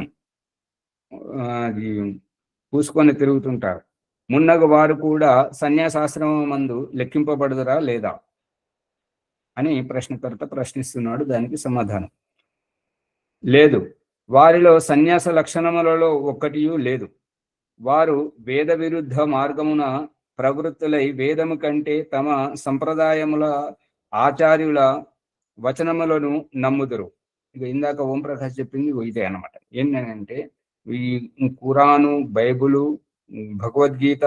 పూసుకొని తిరుగుతుంటారు. మున్నగు వారు కూడా సన్యాసాశ్రమం మందు లెక్కింపబడుదరా లేదా అని ప్రశ్నకర్త ప్రశ్నిస్తున్నాడు. దానికి సమాధానం: లేదు, వారిలో సన్యాస లక్షణములలో ఒక్కటియూ లేదు. వారు వేద విరుద్ధ మార్గమున ప్రవృత్తులై వేదము కంటే తమ సంప్రదాయముల ఆచార్యుల వచనములను నమ్ముదురు. ఇక ఇందాక ఓంప్రకాష్ చెప్పింది ఇదే అన్నమాట. ఏంటంటే ఈ ఖురాను, బైబులు, భగవద్గీత,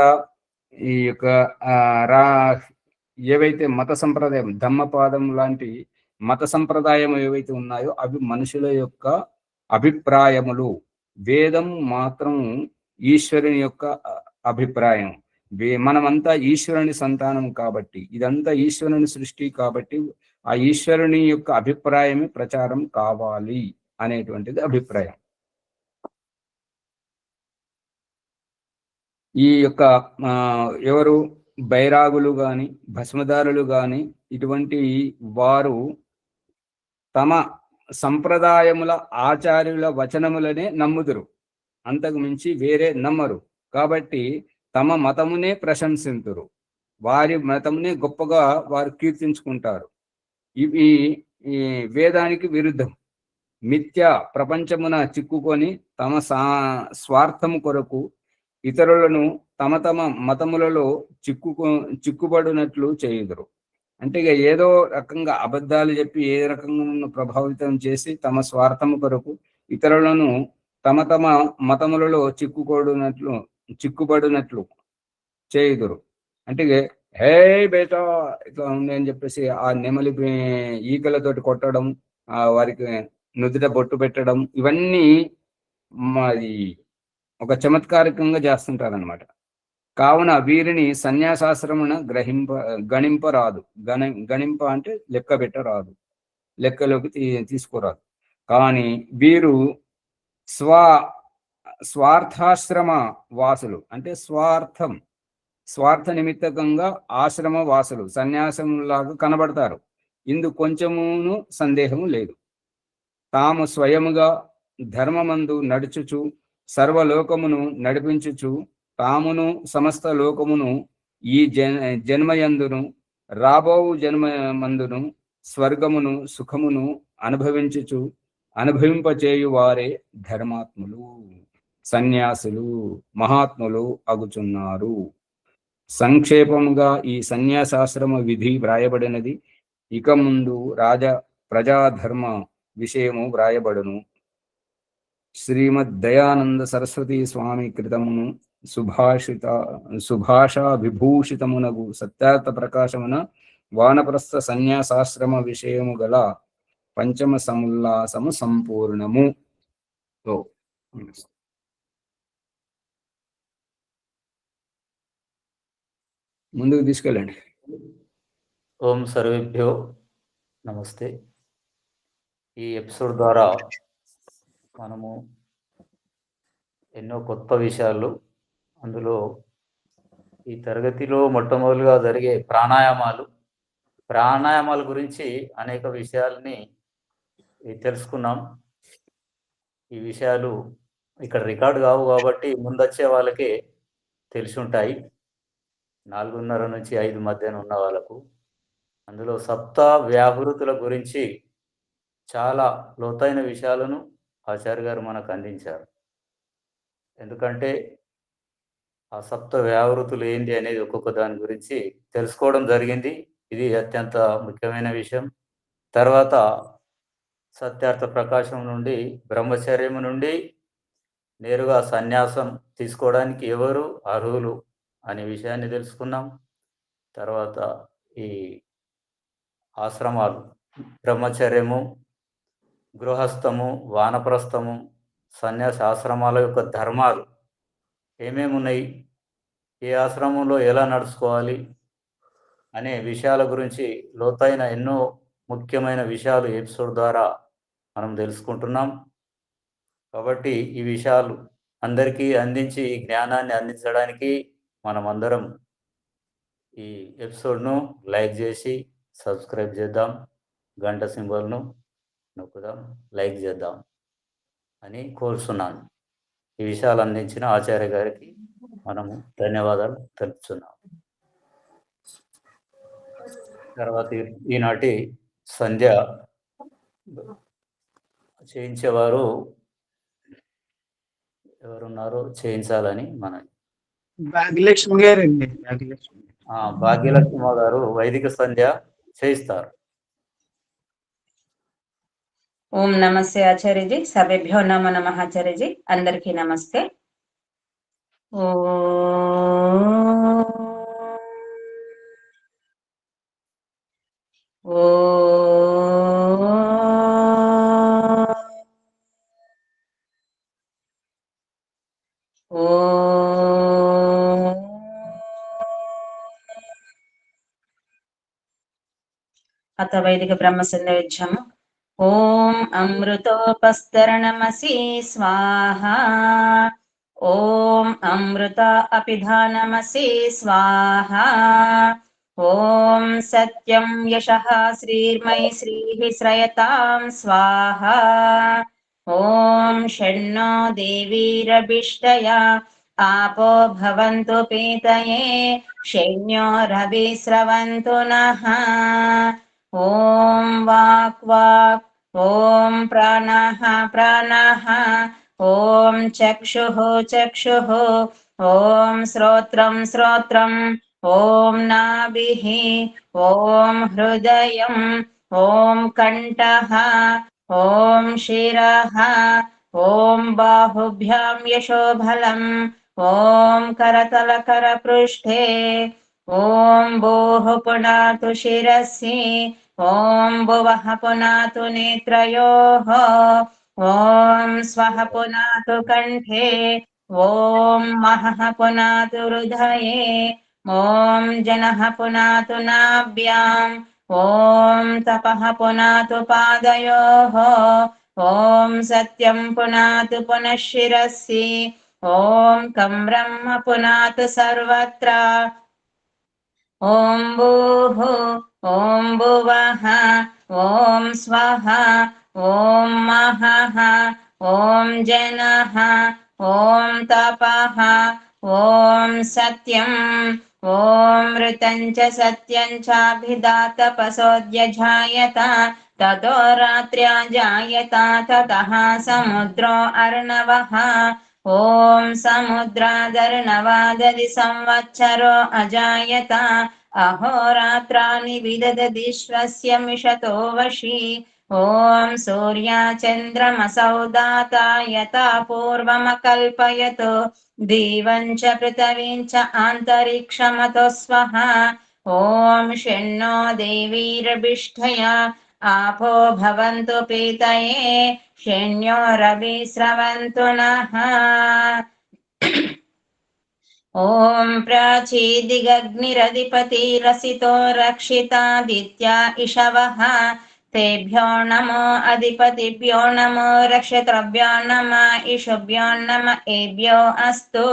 ఈ యొక్క ఏవైతే మత సంప్రదాయం, ధమ్మపాదం లాంటి మత సంప్రదాయం ఏవైతే ఉన్నాయో అవి మనుషుల యొక్క అభిప్రాయములు. వేదం మాత్రం ఈశ్వరుని యొక్క అభిప్రాయం. మనమంతా ఈశ్వరుని సంతానం కాబట్టి, ఇదంతా ఈశ్వరుని సృష్టి కాబట్టి ఆ ఈశ్వరుని యొక్క అభిప్రాయమే ప్రచారం కావాలి అనేటువంటిది అభిప్రాయం. ఈ యొక్క ఎవరు బైరాగులు గాని, భస్మదారులు గాని, ఇటువంటి వారు తమ సంప్రదాయముల ఆచార్యుల వచనములనే నమ్ముదురు, అంతకు మించి వేరే నమ్మరు. కాబట్టి తమ మతమునే ప్రశంసింతురు, వారి మతమునే గొప్పగా వారు కీర్తించుకుంటారు. ఇవి వేదానికి విరుద్ధం. మిథ్య ప్రపంచమున చిక్కుకొని తమ స్వార్థము కొరకు ఇతరులను తమ మతములలో చిక్కుబడినట్లు చేయుదురు. అంటే ఇక ఏదో రకంగా అబద్ధాలు చెప్పి ఏ రకంగా ప్రభావితం చేసి తమ స్వార్థము కొరకు ఇతరులను తమ మతములలో చిక్కుబడినట్లు చేయుదురు. అంటే హే బేటా ఇట్లా ఉంది అని చెప్పేసి ఆ నెమలి ఈకలతోటి కొట్టడం, వారికి నుదుట బొట్టు పెట్టడం, ఇవన్నీ మాది ఒక చమత్కారికంగా చేస్తుంటారనమాట. కావున వీరిని సన్యాసాశ్రమున గణింపరాదు. గణింప అంటే లెక్క పెట్టరాదు, లెక్కలోకి తీసుకురాదు. కానీ వీరు స్వార్థాశ్రమ వాసులు, అంటే స్వార్థ నిమిత్తకంగా ఆశ్రమ వాసులు, సన్యాసంలాగా కనబడతారు. ఇందు కొంచెమును సందేహము లేదు. తాము స్వయముగా ధర్మమందు నడుచుచు సర్వలోకమును నడిపించుచు తామును సమస్త లోకమును ఈ జన్మయందును రాబోవు జన్మమందును స్వర్గమును సుఖమును అనుభవింపచేయు వారే ధర్మాత్ములు, సన్యాసులు, మహాత్ములు అగుచున్నారు. సంక్షేపముగా ఈ సన్యాసాశ్రమ విధి వ్రాయబడినది. ఇక ముందు ప్రజాధర్మ విషయము వ్రాయబడును. శ్రీమద్ దయానంద సరస్వతి స్వామి కృతమును సుభాషా విభూషితమునగు సత్యార్థ ప్రకాశమున వానప్రస్థ సన్యాసాశ్రమ విషయము గల పంచమ సముల్లాసము సంపూర్ణము. ముందుకు తీసుకెళ్ళండి. ఓం సర్వేభ్యో నమస్తే. ఈ ఎపిసోడ్ ద్వారా మనము ఎన్నో కొత్త విషయాలు, అందులో ఈ తరగతిలో మొట్టమొదటిగా జరిగే ప్రాణాయామాల గురించి అనేక విషయాల్ని తెలుసుకున్నాం. ఈ విషయాలు ఇక్కడ రికార్డు కావు కాబట్టి ముందొచ్చే వాళ్ళకే తెలిసి ఉంటాయి, 4:30 నుంచి 5 మధ్యన ఉన్న వాళ్ళకు. అందులో సప్త వ్యాహృతుల గురించి చాలా లోతైన విషయాలను ఆచార్య గారు మనకు అందించారు. ఎందుకంటే ఆ సప్త వ్యావృతులు ఏంటి అనేది ఒక్కొక్క దాని గురించి తెలుసుకోవడం జరిగింది. ఇది అత్యంత ముఖ్యమైన విషయం. తర్వాత సత్యార్థ ప్రకాశం నుండి, బ్రహ్మచర్యము నుండి నేరుగా సన్యాసం తీసుకోవడానికి ఎవరు అర్హులు అనే విషయాన్ని తెలుసుకున్నాం. తర్వాత ఈ ఆశ్రమాలు, బ్రహ్మచర్యము, గృహస్థము, వానప్రస్థము, సన్యాస ఆశ్రమాల యొక్క ధర్మాలు ఏమేమి ఉన్నాయి, ఏ ఆశ్రమంలో ఎలా నడుచుకోవాలి అనే విషయాల గురించి లోతైన ఎన్నో ముఖ్యమైన విషయాలు ఎపిసోడ్ ద్వారా మనం తెలుసుకుంటున్నాం. కాబట్టి ఈ విషయాలు అందరికీ అందించి ఈ జ్ఞానాన్ని అందించడానికి మనమందరం ఈ ఎపిసోడ్ను లైక్ చేసి సబ్స్క్రైబ్ చేద్దాం, గంట సింబల్ను నొక్కుదాం, లైక్ చేద్దాం అని కోరుతున్నాను. ఈ విషయాలు అందించిన ఆచార్య గారికి మనము ధన్యవాదాలు తెలుపుతున్నాం. తర్వాత ఈనాటి సంధ్య చేయించేవారు ఎవరున్నారో చేయించాలని మనం భాగ్యలక్ష్మి గారండి. భాగ్యలక్ష్మి గారు వైదిక సంధ్య చేయిస్తారు. ఓం నమస్తే ఆచార్యజీ. సభ్యభ్యో నమో నమః ఆచార్యజీ. అందరికీ నమస్తే. అత వైదిక బ్రహ్మ సంధ్యాయుజ్యము. ఓం అమృతోపస్తరణమసి స్వాహా. ఓం అమృత అపిధానమసి స్వాహా. ఓం సత్యం యశః శ్రీర్మయి శ్రీః శ్రయతాం స్వాహా. ఓం షణ్ణో దేవీరభిష్టయా आपो भवन्तु पीतये शैन्यो रविस्रवन्तु नः. ॐ वाक् वाक्, ॐ प्राणः प्राणः, ॐ चक्षुः चक्षुः, ॐ श्रोत्रं श्रोत्रम्, ॐ नाभिः, ॐ हृदयम्, ॐ कण्ठः, ॐ शिरः, ॐ बाहुभ्यां यशोबलम्, ॐ करतलकरपृष्ठे, ॐ भूः पुनातु शिरसि, ॐ भुवः पुनातु नेत्रयोः, ॐ स्वः पुनातु कण्ठे, ॐ महः पुनातु हृदये, ॐ जनः पुनातु नाभ्याम्, ॐ तपः पुनातु पादयोः, ॐ सत्यं पुनातु पुनः शिरसि, ॐ कं ब्रह्म पुनातु सर्वत्र, ॐ भूः, ॐ भुवः, ॐ स्वः, ॐ महः, ॐ जनः, ॐ तपः, ॐ सत्यम्, ॐ ऋतं च सत्यं चाभिधातपसोऽद्यजायत, ततो रात्र्या जायत, ततः समुद्रो अर्णवः, ॐ समुद्रादर्णवादधि संवत्सरो अजायत, अहोरात्राणि विदधति स्वस्य मिषतो वशी, ఓం సూర్యచంద్రమసౌ దాత యథా పూర్వమకల్పయతు దీవం చ పృథివీం చ అంతరిక్షమతో స్వః. ఓం షణ్ణో దేవీరభిష్ఠయ ఆపో భవంతు పీతయే షణ్యోరభి స్రవంతు నః. ఓం ప్రాచీదిగగ్నిరధిపతిరసితో రక్షితాదిత్యా ఇషవః. तेभ्यो नमो अधिपतिभ्यो नमो रक्षत्रभ्यो नम इषुभ्यो नम एभ्यो अस्तु.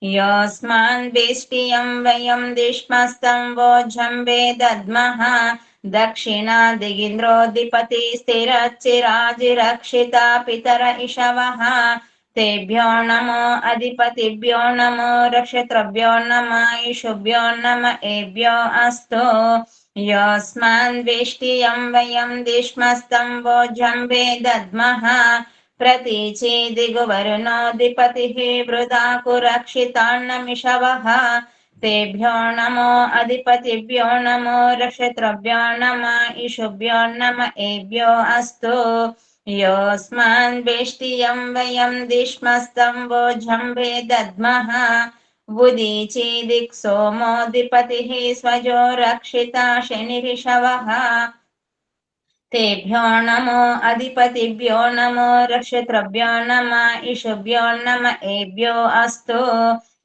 योऽस्मान् वेष्टियं वयं दिष्मस्तं वोझम्बे दद्मः. दक्षिणादिगिन्द्रोऽधिपति स्थिरच्चिराजिरक्षिता पितर इषवः. तेभ्यो नमो अधिपतिभ्यो नमो रक्षत्रभ्यो नम इषुभ्यो नम एभ्यो अस्तु. योऽस्मान् वेष्टियं वयं दिष्मस्तं वोझम्बे दद्मः. प्रतीचीदिगुवरुणोऽधिपतिः वृदाकुरक्षितान्नमिषवः. तेभ्यो नमो अधिपतिभ्यो नमो रक्षत्रभ्यो नम इषुभ्यो नम एभ्यो अस्तु. योऽस्मान् वेष्टियं वयं दिष्मस्तं वोझम्बे दद्मः. उदीचीदिक् सोमोऽधिपतिः स्वजो रक्षिता शनिरिषवः. तेभ्यो नमो अधिपतिभ्यो नमो रक्षत्रभ्यो नम इषुभ्यो नम एभ्यो अस्तु.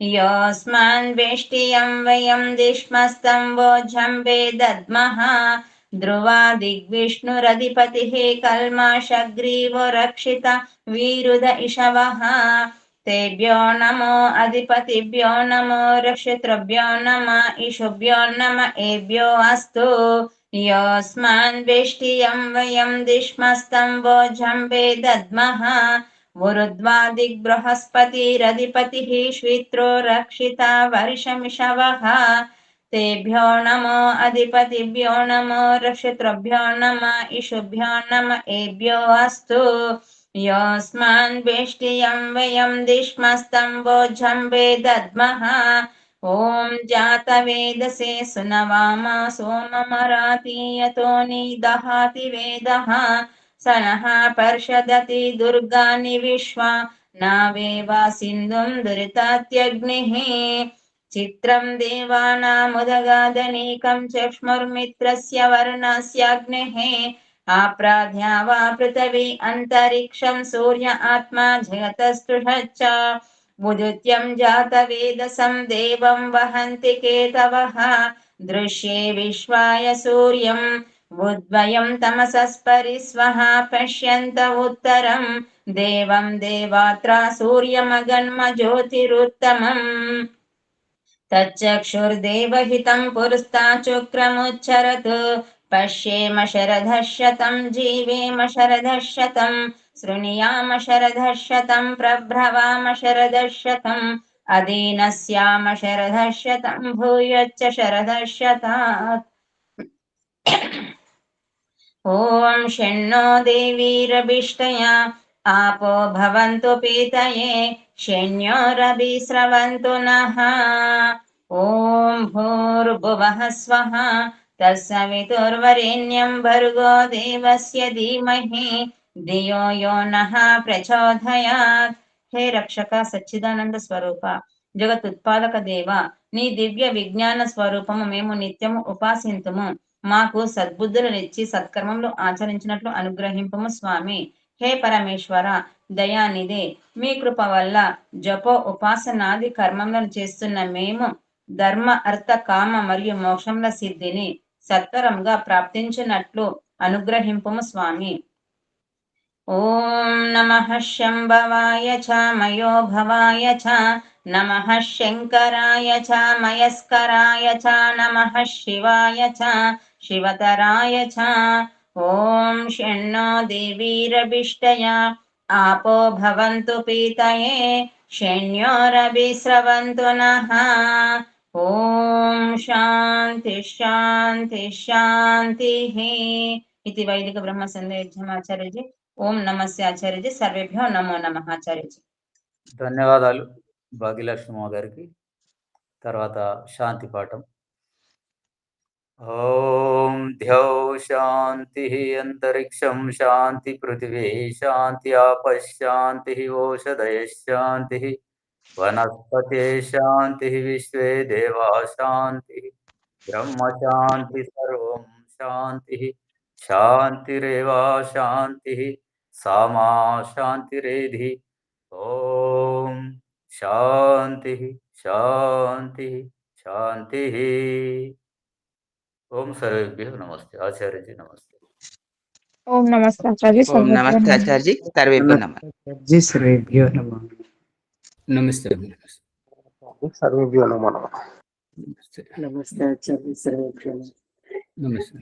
योऽस्मान् वेष्टियं वयं दिष्मस्तं वोझम्बे दद्मः. ध्रुवादिग्विष्णुरधिपतिः कल्माषग्रीवो रक्षिता वीरुध इषवः. तेभ्यो नमो अधिपतिभ्यो नमो रक्षत्रभ्यो नम इषुभ्यो नम एभ्यो अस्तु. योऽस्मान् वेष्टियं वयं दिष्मस्तं वोझम्बे दद्मः. उरुध्वादिग्बृहस्पतिरधिपतिः श्वित्रो रक्षिता वर्षमिषवः. तेभ्यो नमो अधिपतिभ्यो नमो रक्षत्रभ्यो नम इषुभ्यो नम एभ्यो अस्तु. योऽस्मान् वेष्टियं वयं दिष्मस्तं वोझम्बे दद्मः. ॐ जातवेदसे सुनवाम सोममरातीयतो निदहाति वेदः. स नः पर्षदति दुर्गानि विश्वा नावेवा सिन्धुं दुरितात्यग्निः. चित्रं देवानामुदगादनीकं चक्ष्मुर्मित्रस्य वर्णस्याग्नेः. आप्राध्या वा पृथिवी अन्तरिक्षं सूर्य आत्मा जगतस्तुषच्च. उदित्यं जातवेदसं देवं वहन्ति केतवः. दृश्ये विश्वाय सूर्यम् उद्वयं तमसस्परिस्वः. पश्यन्त उत्तरं देवं देवात्रा सूर्यमगन्म ज्योतिरुत्तमम्. तच्चक्षुर्देवहितं पुरस्ताच्चक्रमुच्चरत्. पश्येम शरदः शतं जीवेम शरदः शतं. शृणुयाम शरदः शतं प्रभ्रवाम शरदः शतम्. अदीनस्याम शरदः शतं भूयश्च शरदः शतात्. ॐ षण्णो देवीरभिष्टया आपो भवन्तु पीतये शण्योरभि स्रवन्तु नः. ॐ भूर्भुवः स्वः तत्सवितुर्वरेण्यं भर्गो देवस्य धीमहि धियो यो नः प्रचोदयात्. हे रक्षक सच्चिदानंद स्वरूप జగతుత్పాదక దేవ నీ దివ్య విజ్ఞాన స్వరూపము మేము నిత్యము ఉపాసింతుము. మాకు సద్బుద్ధులనిచ్చి సత్కర్మములు ఆచరించినట్లు అనుగ్రహింపము స్వామి. హే పరమేశ్వర దయానిదే, మీ కృప వల్ల జపో ఉపాసనాది కర్మములను చేస్తున్న మేము ధర్మ అర్థ కామ మరియు మోక్షముల సిద్ధిని సత్వరంగా ప్రాప్తించినట్లు అనుగ్రహింపము స్వామి. ఓం నమః శంభవాయ చ మయో భవాయ చ నమః శంకరాయ చ మయస్కరాయ చ నమః శివాయ చ శివతరాయ చ. ఓం షణ్ణో దేవీరభిష్టయా आपो भवन्तु पीतये शण्योरभि स्रवन्तु नः. ఓం శాంతి శాంతి శాంతిః. इति वैदिक ब्रह्म संदेशमाचार्यजी. ఓం నమస్తే ఆచార్యజీ. సర్వేభ్యో నమో నమః ఆచార్యజీ. ధన్యవాదాలు భాగ్యలక్ష్మి గారికి. తర్వాత శాంతి పాఠం. ॐ द्यौ शान्तिः अन्तरिक्षं शान्ति पृथिवी शान्ति आपः शान्तिः ओषधयः शान्तिः वनस्पते शान्तिः विश्वे देवा शान्तिः ब्रह्म शान्ति सर्वं शान्तिः शान्तिरेव शान्तिः सामा शान्तिरेधि ॐ शान्तिः शान्तिः शान्तिः ओम सर्वेभ्यो नमस्ते आचार्य जी नमस्ते ओम नमस्ते आचार्य जी ओम नमस्ते आचार्य जी सर्वेभ्यो नमः జీ శ్రేభ్యో నమః. నమస్తే सर्वेभ्यो नमो नमः. నమస్తే నమస్తే ఆచార్య. నమస్తే